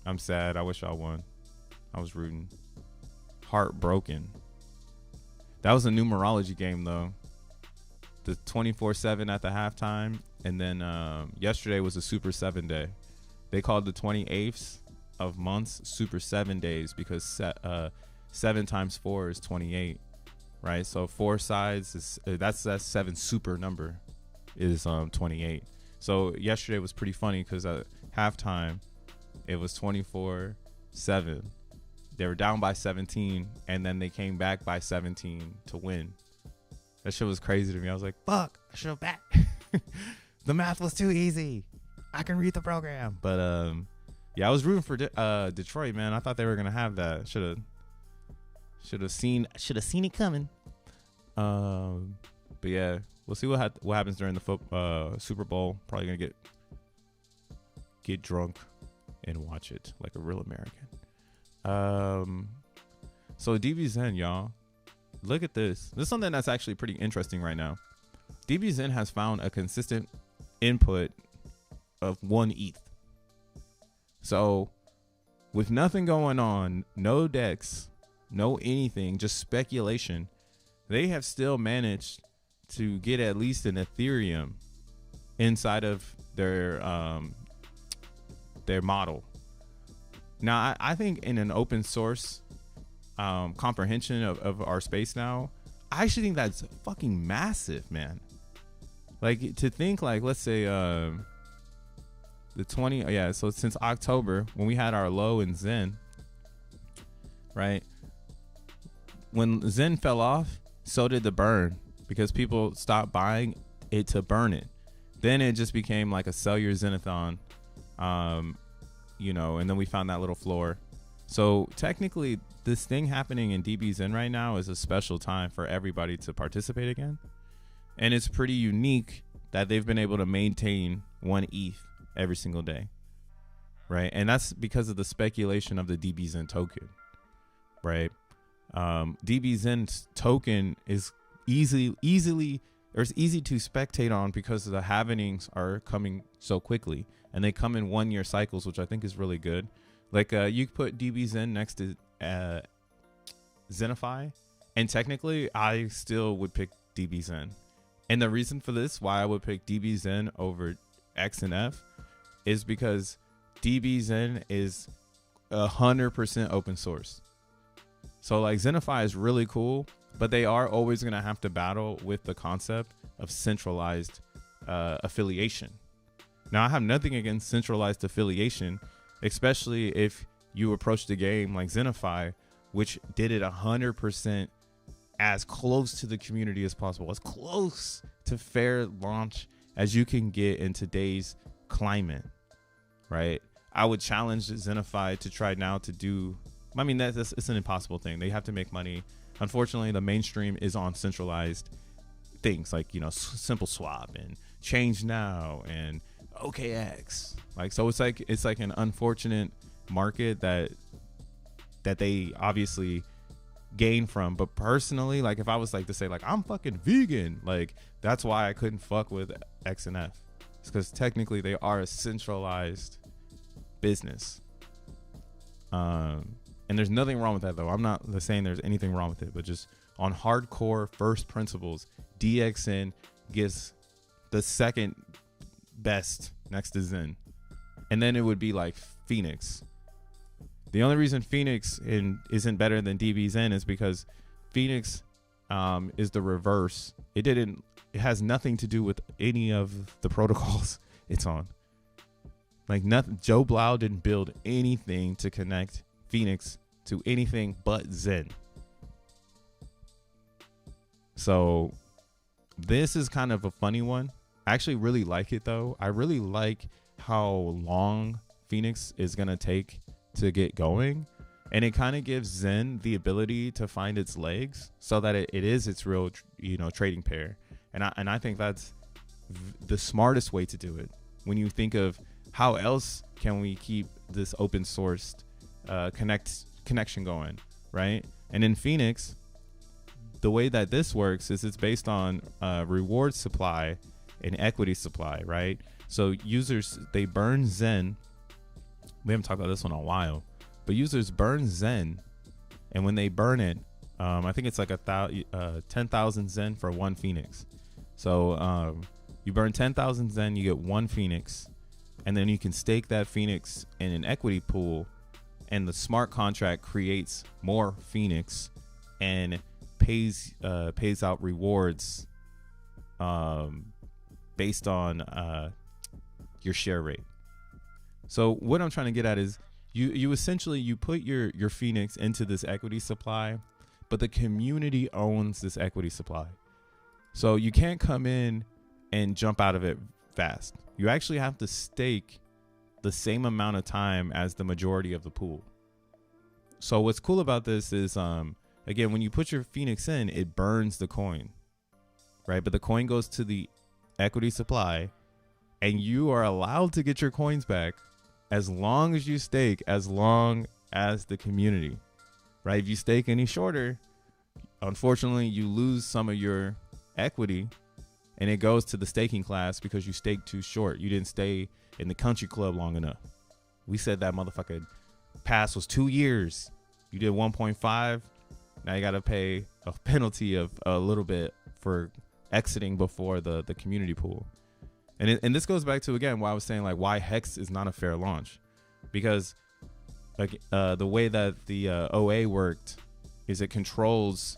I'm sad. I wish y'all won. I was rooting. Heartbroken. That was a numerology game though. The 24/7 at the halftime, and then yesterday was a Super 7 day. They called the 28ths of months Super 7 days because 7 times 4 is 28, right? So 4 sides is that's 7 super number is 28. So yesterday was pretty funny because at halftime it was 24-7. They were down by 17, and then they came back by 17 to win. That shit was crazy to me. I was like, fuck, I should have bet. The math was too easy. I can read the program. But yeah, I was rooting for Detroit, man. I thought they were gonna have that. Should have seen it coming. But yeah, we'll see what happens during the Super Bowl. Probably gonna get drunk and watch it like a real American. So DBZen, y'all, look at this. This is something that's actually pretty interesting right now. DBZen has found a consistent input of 1 ETH. So with nothing going on, no DEX, no anything, just speculation, they have still managed to get at least an Ethereum inside of their model. Now, I think in an open source comprehension of our space now, I actually think that's fucking massive, man. Like, to think, like, let's say the 20, yeah, so since October, when we had our low in Zen, right? When Zen fell off, so did the burn, because people stopped buying it to burn it. Then it just became like a sell your Zenathon, you know, and then we found that little floor. So technically, this thing happening in DBZen right now is a special time for everybody to participate again. And it's pretty unique that they've been able to maintain 1 ETH every single day, right? And that's because of the speculation of the DBZen token, right? DBZen's token is easy to spectate on because the halvenings are coming so quickly, and they come in 1 year cycles, which I think is really good. Like, you put DBZen next to Xenify, and technically I still would pick DBZen. And the reason for this, why I would pick DBZen over XNF, is because DBZen is 100% open source. So like Xenify is really cool, but they are always going to have to battle with the concept of centralized affiliation. Now, I have nothing against centralized affiliation, especially if you approach the game like Xenify, which did it 100% as close to the community as possible, as close to fair launch as you can get in today's climate, right? I would challenge Xenify to try now to do, I mean, it's an impossible thing. They have to make money. Unfortunately, the mainstream is on centralized things like, you know, simple swap and change now and OKX. Like, so it's like an unfortunate market that they obviously gain from. But personally, like if I was like to say like I'm fucking vegan, like that's why I couldn't fuck with XNF. It's because technically they are a centralized business. And there's nothing wrong with that though. I'm not saying there's anything wrong with it, but just on hardcore first principles, DXN gets the second best next to Zen. And then it would be like Phoenix. The only reason Phoenix isn't better than DBZen is because Phoenix is the reverse. It has nothing to do with any of the protocols it's on. Like nothing. Joe Blau didn't build anything to connect Phoenix to anything but Zen. So this is kind of a funny one. I actually really like it though. I really like how long Phoenix is gonna take to get going, and it kind of gives Zen the ability to find its legs so that it is its real trading pair. And I think that's the smartest way to do it. When you think of how else can we keep this open sourced connection going, right? And in Phoenix, the way that this works is it's based on reward supply and equity supply, right? So users, they burn Zen. We haven't talked about this one in a while, but users burn Zen, and when they burn it, I think it's like 10,000 Zen for one Phoenix. So you burn 10,000 Zen, you get one Phoenix, and then you can stake that Phoenix in an equity pool, and the smart contract creates more Phoenix and pays out rewards based on your share rate. So what I'm trying to get at is you essentially you put your Phoenix into this equity supply, but the community owns this equity supply. So you can't come in and jump out of it fast. You actually have to stake the same amount of time as the majority of the pool. So what's cool about this is again, when you put your Phoenix in, it burns the coin, right? But the coin goes to the equity supply, and you are allowed to get your coins back as long as you stake, as long as the community, right? If you stake any shorter, unfortunately, you lose some of your equity, and it goes to the staking class because you staked too short. You didn't stay in the country club long enough. We said that motherfucker pass was 2 years. You did 1.5. Now you got to pay a penalty of a little bit for exiting before the community pool. And this goes back to, again, why I was saying like why Hex is not a fair launch, because like the way that the OA worked is it controls,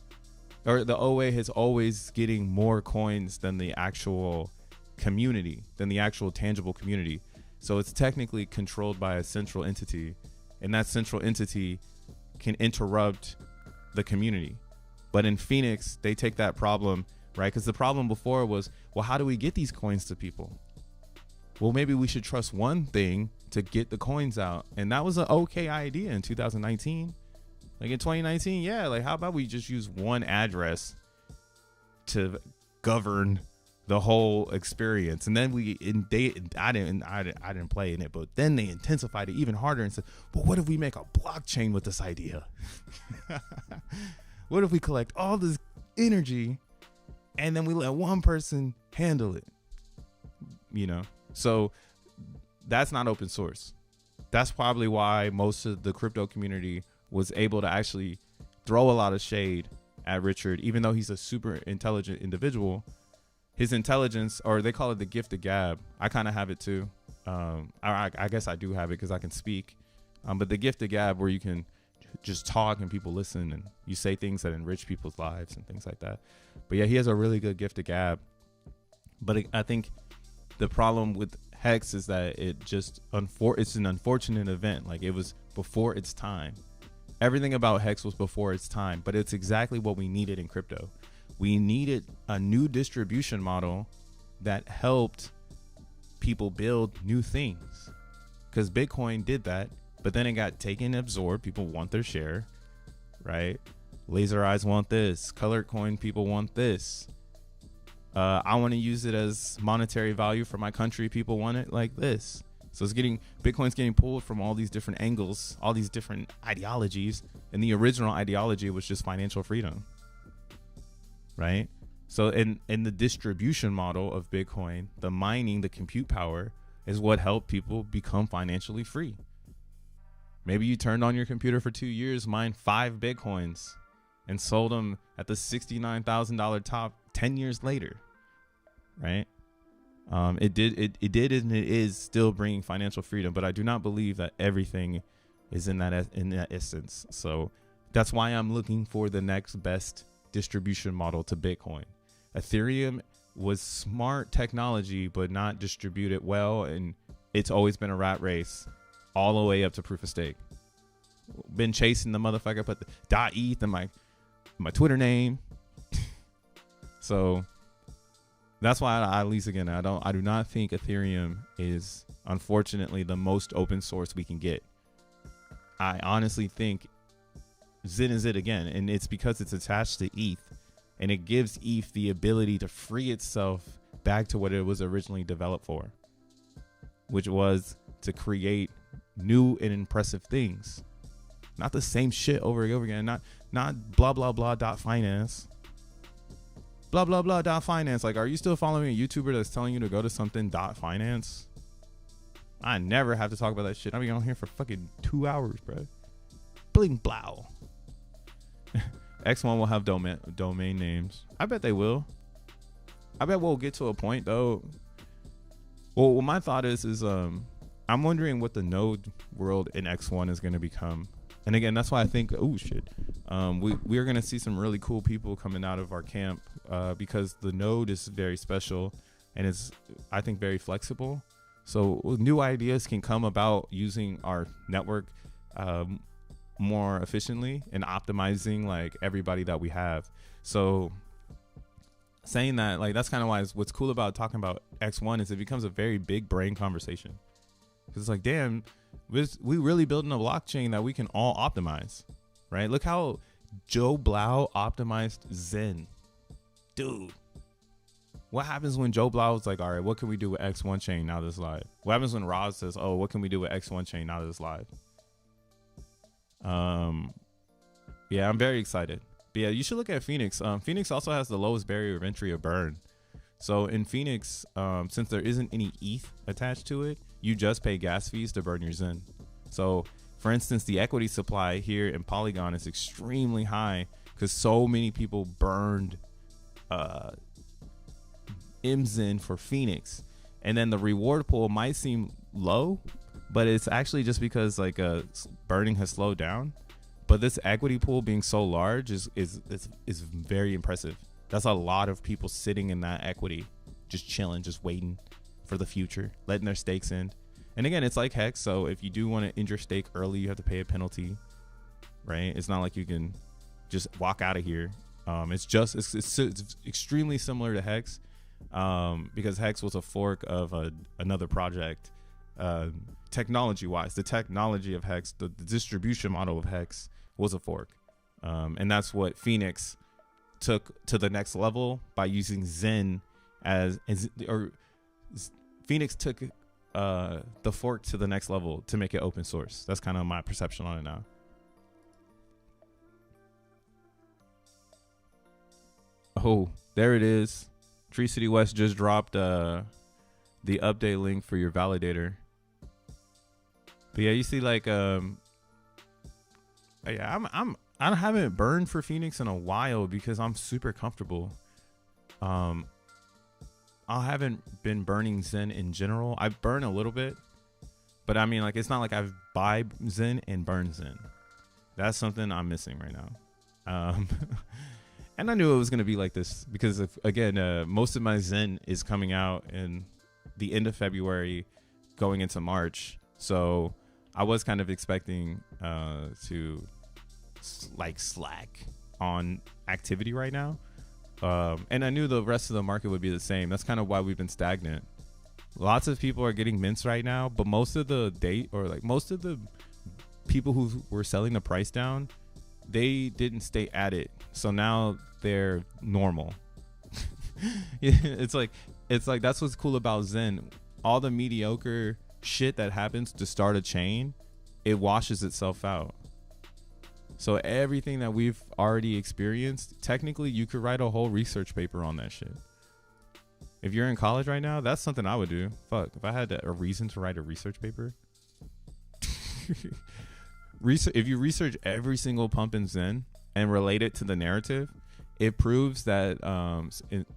or the OA is always getting more coins than the actual community, than the actual tangible community. So it's technically controlled by a central entity, and that central entity can interrupt the community. But in Phoenix, they take that problem, right? Because the problem before was, well, how do we get these coins to people? Well, maybe we should trust one thing to get the coins out. And that was an okay idea in 2019. Like in 2019, yeah, like how about we just use one address to govern the whole experience? And then I didn't play in it, but then they intensified it even harder and said, well, what if we make a blockchain with this idea? What if we collect all this energy and then we let one person handle it? So that's not open source. That's probably why most of the crypto community was able to actually throw a lot of shade at Richard, even though he's a super intelligent individual. His intelligence, or they call it the gift of gab. I kind of have it too. I guess I do have it because I can speak. But the gift of gab, where you can just talk and people listen, and you say things that enrich people's lives and things like that. But yeah, he has a really good gift of gab. But I think the problem with Hex is that it's an unfortunate event. Like, it was before its time. Everything about Hex was before its time, but it's exactly what we needed in crypto. We needed a new distribution model that helped people build new things, because Bitcoin did that, but then it got taken and absorbed. People want their share, right? Laser eyes want this. Colored coin people want this. I want to use it as monetary value for my country. People want it like this. So Bitcoin's getting pulled from all these different angles, all these different ideologies. And the original ideology was just financial freedom, right? So in the distribution model of Bitcoin, the mining, the compute power is what helped people become financially free. Maybe you turned on your computer for 2 years, mined 5 Bitcoins, and sold them at the $69,000 top 10 years later, right? It did and it is still bringing financial freedom, but I do not believe that everything is in that essence. So that's why I'm looking for the next best distribution model to Bitcoin. Ethereum was smart technology, but not distributed well, and it's always been a rat race all the way up to proof of stake. Been chasing the motherfucker, put the .eth in my Twitter name. So that's why I do not think Ethereum is, unfortunately, the most open source we can get. I honestly think Zen is it again, and it's because it's attached to ETH, and it gives ETH the ability to free itself back to what it was originally developed for, which was to create new and impressive things. Not the same shit over and over again. Not blah blah blah dot finance. Blah blah blah dot finance. Like, are you still following a YouTuber that's telling you to go to something dot finance? I never have to talk about that shit. I've been on here for fucking 2 hours, bro. Bling blow. X1 will have domain names. I bet they will. I bet we'll get to a point though. Well, what my thought is I'm wondering what the node world in X1 is going to become. And again, that's why I think, we are going to see some really cool people coming out of our camp, because the node is very special and is, I think, very flexible. So new ideas can come about using our network more efficiently and optimizing like everybody that we have. So saying that, like, that's kind of why what's cool about talking about X1 is it becomes a very big brain conversation. Because it's like, damn, we really building a blockchain that we can all optimize, right? Look how Joe Blau optimized Zen. Dude, what happens when Joe Blau is like, all right, what can we do with X1 chain now that it's live? What happens when Roz says, oh, what can we do with X1 chain now that it's live? Yeah, I'm very excited. But yeah, you should look at Phoenix. Phoenix also has the lowest barrier of entry of burn. So in Phoenix, since there isn't any ETH attached to it, you just pay gas fees to burn your Zen. So for instance, the equity supply here in Polygon is extremely high because so many people burned MZen for Phoenix. And then the reward pool might seem low, but it's actually just because like burning has slowed down. But this equity pool being so large is very impressive. That's a lot of people sitting in that equity, just chilling, just waiting for the future, letting their stakes in. And again, it's like Hex. So if you do want to end your stake early, you have to pay a penalty, right? It's not like you can just walk out of here. It's extremely similar to Hex, because Hex was a fork of another project. Technology wise, the technology of Hex, the distribution model of Hex was a fork. And that's what Phoenix took to the next level by using Zen Phoenix took the fork to the next level to make it open source. That's kind of my perception on it now. Oh, there it is. Tree City West just dropped the update link for your validator. But yeah, you see, like, yeah, I haven't burned for Phoenix in a while because I'm super comfortable. I haven't been burning Zen in general. I burn a little bit, but I mean, like, it's not like I've buy Zen and burn Zen. That's something I'm missing right now. And I knew it was going to be like this because, again, most of my Zen is coming out in the end of February going into March. So I was kind of expecting to slack on activity right now. And I knew the rest of the market would be the same. That's kind of why we've been stagnant. Lots of people are getting mints right now, but most of the most of the people who were selling the price down, they didn't stay at it. So now they're normal. It's like that's what's cool about Zen. All the mediocre shit that happens to start a chain, it washes itself out. So everything that we've already experienced, technically you could write a whole research paper on that shit. If you're in college right now, that's something I would do. Fuck, if I had a reason to write a research paper. If you research every single pump in Zen and relate it to the narrative, it proves that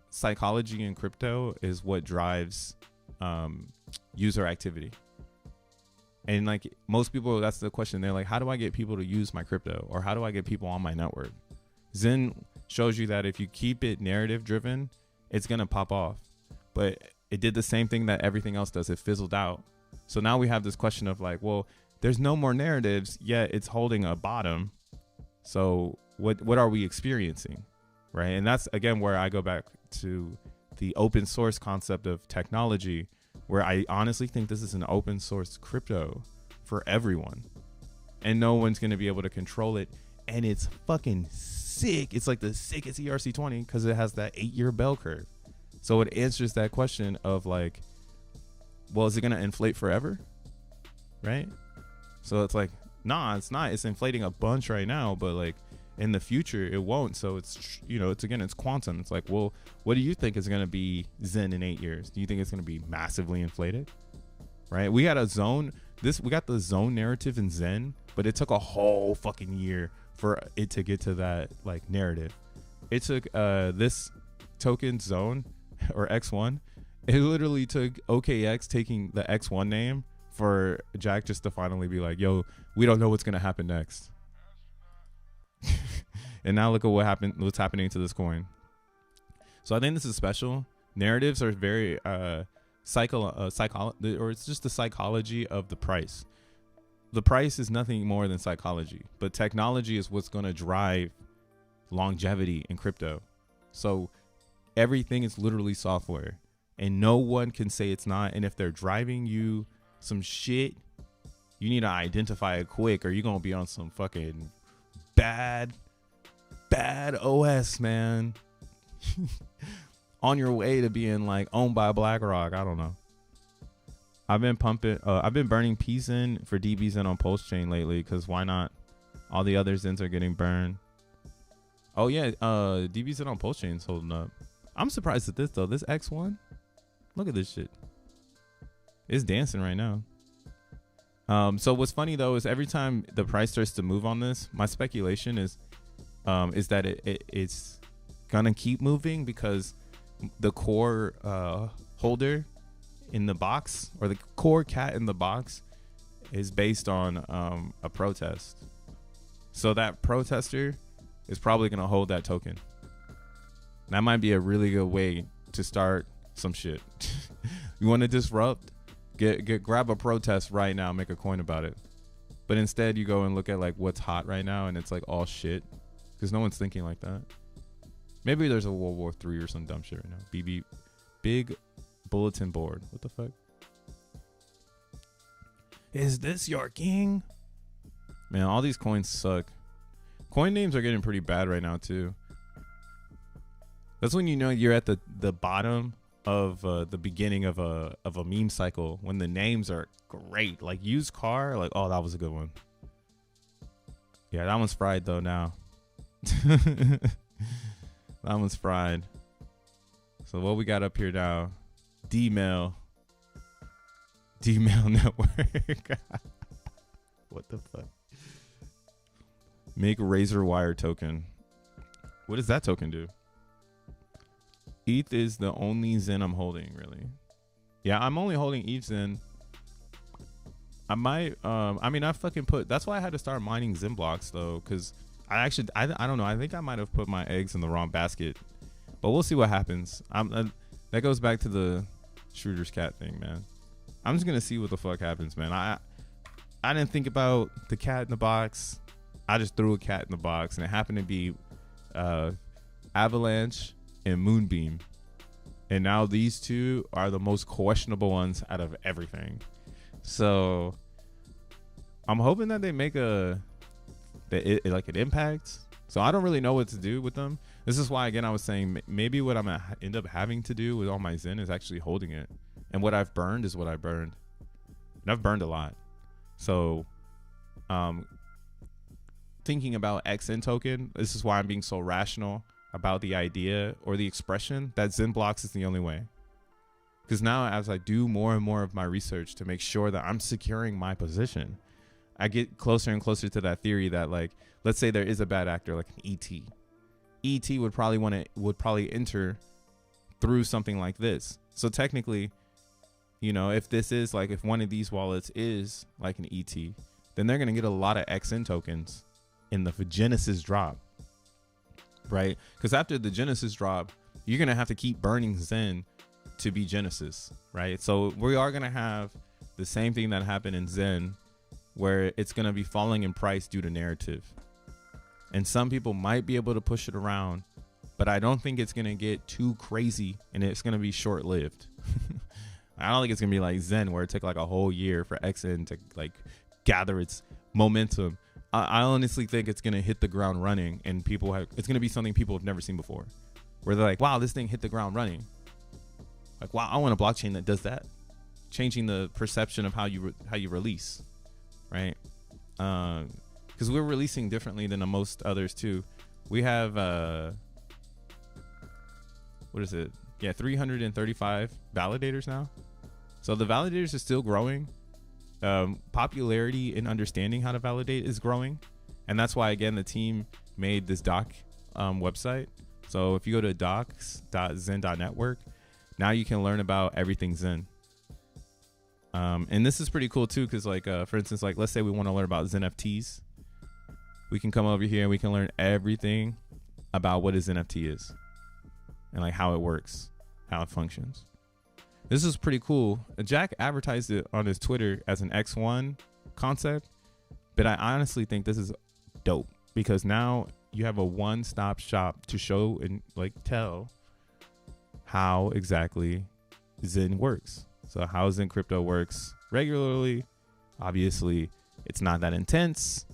psychology in crypto is what drives user activity. And like most people, that's the question. They're like, how do I get people to use my crypto? Or how do I get people on my network? Zen shows you that if you keep it narrative driven, it's going to pop off. But it did the same thing that everything else does. It fizzled out. So now we have this question of like, well, there's no more narratives, yet it's holding a bottom. So what are we experiencing? Right. And that's, again, where I go back to the open source concept of technology, where I honestly think this is an open source crypto for everyone. And no one's going to be able to control it. And it's fucking sick. It's like the sickest ERC20 because it has that 8-year bell curve. So it answers that question of like, well, is it going to inflate forever? Right? So it's like, nah, it's not. It's inflating a bunch right now, but like in the future, it won't. So it's, it's quantum. It's like, well, what do you think is going to be Zen in 8 years? Do you think it's going to be massively inflated? Right? We got the zone narrative in Zen, but it took a whole fucking year for it to get to that like narrative. It took this token zone or X1. It literally took OKX taking the X1 name for Jack just to finally be like, yo, we don't know what's going to happen next. And now look at what's happening to this coin. So I think this is special. Narratives are very or it's just the psychology of the price. The price is nothing more than psychology, but technology is what's going to drive longevity in crypto. So everything is literally software, and no one can say it's not. And if they're driving you some shit, you need to identify it quick, or you're going to be on some fucking bad OS, man. On your way to being like owned by BlackRock. I don't know. I've been burning PZen for DBZen on Pulse Chain lately, because why not? All the other Zens are getting burned. Oh yeah, DBZen on Pulse Chain is holding up. I'm surprised at this though. This X1, look at this shit. It's dancing right now. So what's funny though is every time the price starts to move on this, my speculation is that it's gonna keep moving because the core holder in the box, or the core cat in the box, is based on a protest. So that protester is probably gonna hold that token. That might be a really good way to start some shit. You want to disrupt? Grab a protest right now, make a coin about it. But instead you go and look at like what's hot right now, and it's like all shit, because no one's thinking like that. Maybe there's a World War III or some dumb shit right now. BB, big bulletin board. What the fuck? Is this your king? Man, all these coins suck. Coin names are getting pretty bad right now too. That's when you know you're at the bottom of the beginning of a meme cycle, when the names are great. Like used car, like, oh, that was a good one. Yeah, that one's fried though now. That one's fried. So what we got up here now? D-Mail network. What the fuck? Make razor wire token. What does that token do? ETH is the only Zen I'm holding, really. Yeah, I'm only holding ETH Zen. I might. I mean, I fucking put. That's why I had to start mining XENblocks though, because I don't know. I think I might have put my eggs in the wrong basket, but we'll see what happens. That goes back to the Schroeder's cat thing, man. I'm just gonna see what the fuck happens, man. I didn't think about the cat in the box. I just threw a cat in the box, and it happened to be Avalanche and Moonbeam. And now these two are the most questionable ones out of everything. So I'm hoping that they make it impacts. So I don't really know what to do with them. This is why, again, I was saying maybe what I'm gonna end up having to do with all my Zen is actually holding it. And what I've burned is what I burned. And I've burned a lot. So thinking about XN token, this is why I'm being so rational about the idea or the expression that XENblocks is the only way. Because now, as I do more and more of my research to make sure that I'm securing my position, I get closer and closer to that theory that, like, let's say there is a bad actor like an ET. ET would probably enter through something like this. So technically, you know, if this is like, if one of these wallets is like an ET, then they're gonna get a lot of XN tokens in the Genesis drop, right? Because after the Genesis drop, you're gonna have to keep burning Zen to be Genesis, right? So we are gonna have the same thing that happened in Zen, where it's gonna be falling in price due to narrative. And some people might be able to push it around, but I don't think it's gonna get too crazy, and it's gonna be short-lived. I don't think it's gonna be like Zen, where it took like a whole year for XN to like gather its momentum. I honestly think it's gonna hit the ground running, and it's gonna be something people have never seen before, where they're like, wow, this thing hit the ground running. Like, wow, I want a blockchain that does that, changing the perception of how you release, right? Because we're releasing differently than most others too. We have what is it? Yeah, 335 validators now. So the validators are still growing. Popularity in understanding how to validate is growing, and that's why, again, the team made this doc website. So if you go to docs.zen.network, now you can learn about everything Zen. And this is pretty cool too, because like for instance, like let's say we want to learn about XeNFTs, we can come over here and we can learn everything about what a XeNFT is and like how it works, how it functions. This is pretty cool. Jack advertised it on his Twitter as an X1 concept, but I honestly think this is dope, because now you have a one-stop shop to show and like tell how exactly Zen works. So how Zen crypto works regularly. Obviously, it's not that intense.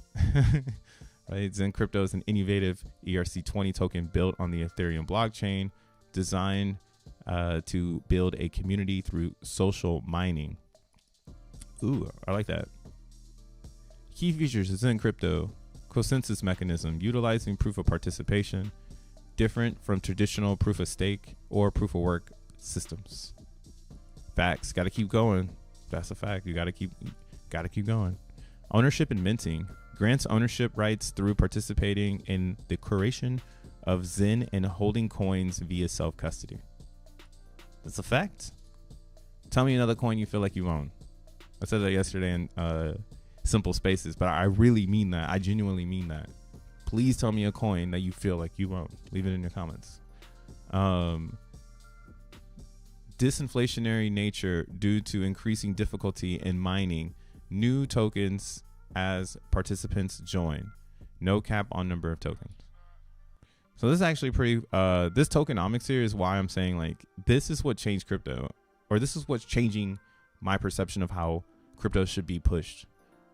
Right? Zen crypto is an innovative ERC20 token built on the Ethereum blockchain, designed to build a community through social mining. Ooh, I like that. Key features of Zen crypto: consensus mechanism, utilizing proof of participation, different from traditional proof of stake or proof of work systems. Facts, got to keep going. That's a fact. You got to keep going. Ownership and minting grants ownership rights through participating in the curation of Zen and holding coins via self-custody. That's a fact. Tell me another coin you feel like you own. I said that yesterday in Simple Spaces, but I really mean that. I genuinely mean that. Please tell me a coin that you feel like you own. Leave it in your comments. Disinflationary nature due to increasing difficulty in mining new tokens as participants join. No cap on number of tokens. So this is actually pretty, this tokenomics here is why I'm saying like, this is what changed crypto, or this is what's changing my perception of how crypto should be pushed.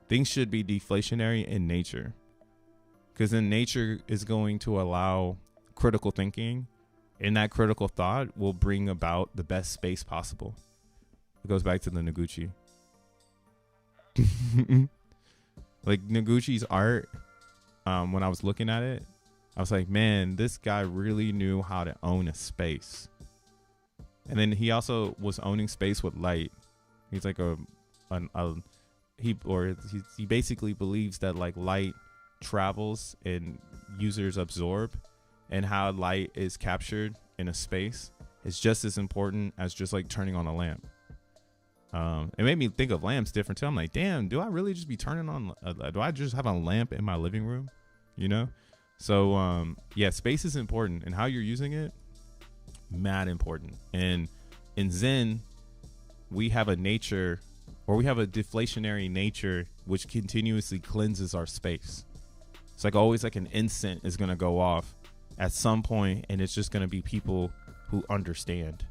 Things should be deflationary in nature, because then nature is going to allow critical thinking, and that critical thought will bring about the best space possible. It goes back to the Noguchi. Like Noguchi's art, when I was looking at it, I was like, man, this guy really knew how to own a space. And then he also was owning space with light. He's like he basically believes that like light travels and users absorb, and how light is captured in a space is just as important as just like turning on a lamp. It made me think of lamps different too. I'm like, damn, do I really just be turning on? Do I just have a lamp in my living room? You know? So yeah, space is important, and how you're using it, mad important. And in Zen, we have a nature, or we have a deflationary nature, which continuously cleanses our space. It's like always like an incense is gonna go off at some point, and it's just gonna be people who understand.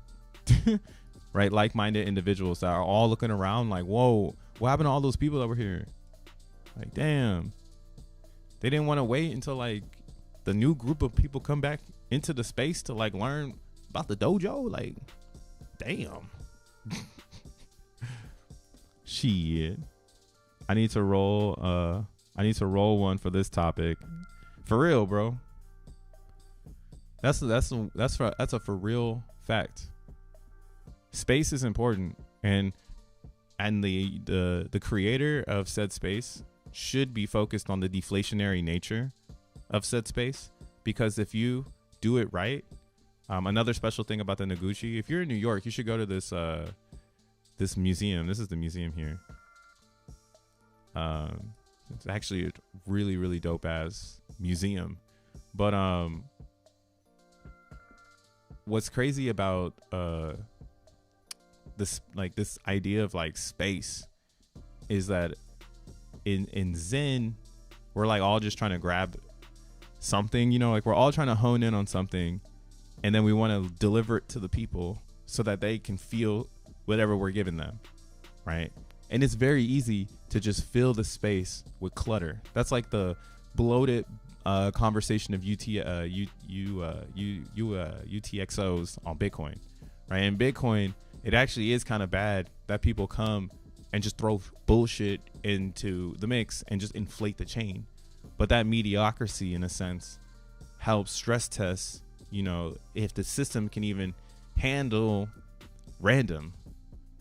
Right, like-minded individuals that are all looking around like, whoa, what happened to all those people that were here? Like, damn, they didn't want to wait until like the new group of people come back into the space to like learn about the dojo. Like, damn. Shit, I need to roll one for this topic, for real, bro. That's a for real fact. Space is important, and the creator of said space should be focused on the deflationary nature of said space, because if you do it right, another special thing about the Noguchi, if you're in New York, you should go to this this museum. This is the museum here. It's actually a really, really dope ass museum. But what's crazy about this idea of like space is that in Zen, we're like all just trying to grab something, you know, like we're all trying to hone in on something, and then we want to deliver it to the people so that they can feel whatever we're giving them, right? And it's very easy to just fill the space with clutter. That's like the bloated conversation of UTXOs on Bitcoin, right? In Bitcoin, it actually is kind of bad that people come and just throw bullshit into the mix and just inflate the chain. But that mediocrity, in a sense, helps stress test, you know, if the system can even handle random,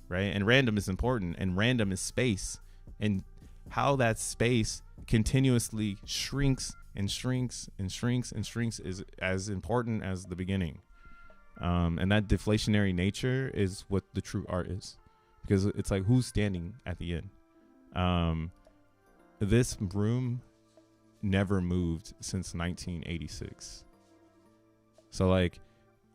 right? And random is important, and random is space, and how that space continuously shrinks and shrinks and shrinks and shrinks is as important as the beginning. And that deflationary nature is what the true art is, because it's like, who's standing at the end? This room never moved since 1986. So like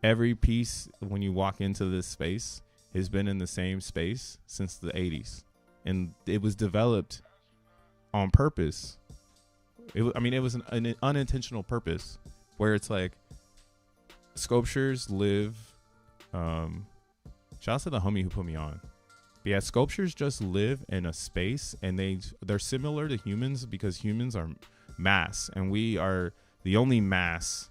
every piece when you walk into this space has been in the same space since the 80s, and it was developed on purpose. It was an unintentional purpose, where it's like sculptures live, shout out to the homie who put me on. But yeah, sculptures just live in a space, and they're similar to humans because humans are mass, and we are the only mass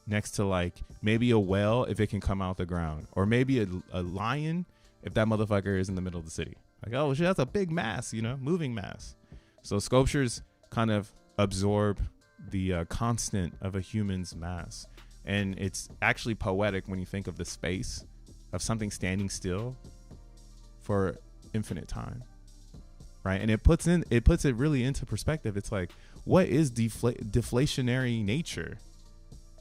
next to like maybe a whale if it can come out the ground, or maybe a lion if that motherfucker is in the middle of the city. Like, oh shit, that's a big mass, you know, moving mass. So sculptures kind of absorb the constant of a human's mass. And it's actually poetic when you think of the space of something standing still for infinite time, right? And it puts it really into perspective. It's like, what is deflationary nature?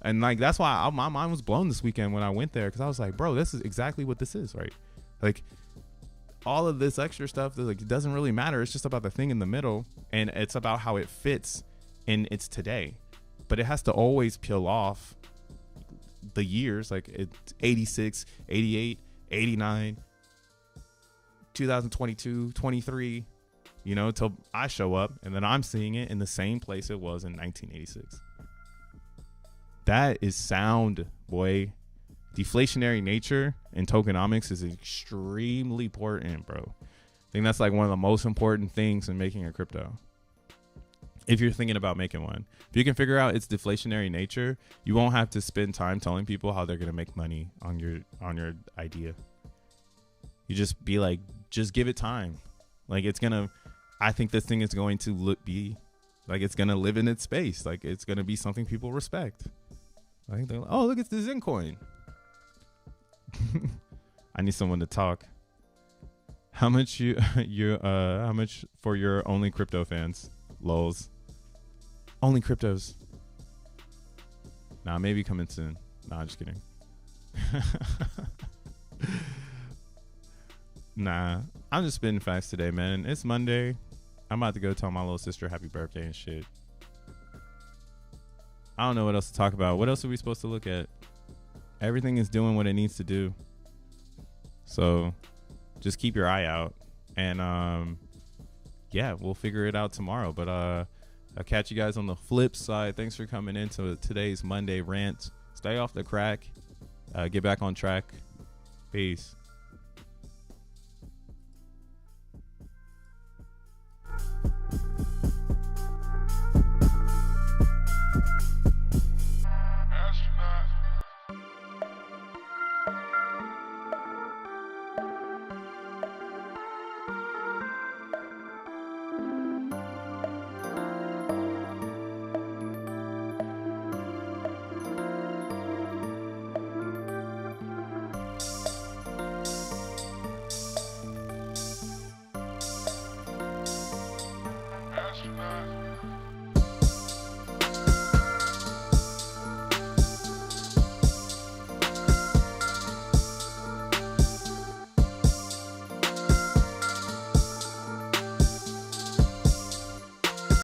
And like, that's why my mind was blown this weekend when I went there, because I was like, bro, this is exactly what this is, right? Like, all of this extra stuff, like, it doesn't really matter. It's just about the thing in the middle, and it's about how it fits in its today. But it has to always peel off the years, like it's 86, 88, 89, 2022, 23, you know, till I show up, and then I'm seeing it in the same place it was in 1986. That is sound, boy. Deflationary nature in tokenomics is extremely important, bro. I think that's like one of the most important things in making a crypto. If you're thinking about making one, if you can figure out its deflationary nature, you won't have to spend time telling people how they're going to make money on your idea. You just be like, just give it time. Like, I think this thing is going to be like, it's going to live in its space. Like, it's going to be something people respect. I think they're like, oh, look, it's the Zen coin. I need someone to talk. How much how much for your only crypto fans? Lols. Only cryptos. Nah, maybe coming soon. Nah, just kidding. Nah, I'm just spitting facts today, man. It's Monday. I'm about to go tell my little sister happy birthday and shit. I don't know what else to talk about. What else are we supposed to look at? Everything is doing what it needs to do. So just keep your eye out. And yeah, we'll figure it out tomorrow. But I'll catch you guys on the flip side. Thanks for coming into today's Monday rant. Stay off the crack. Get back on track. Peace.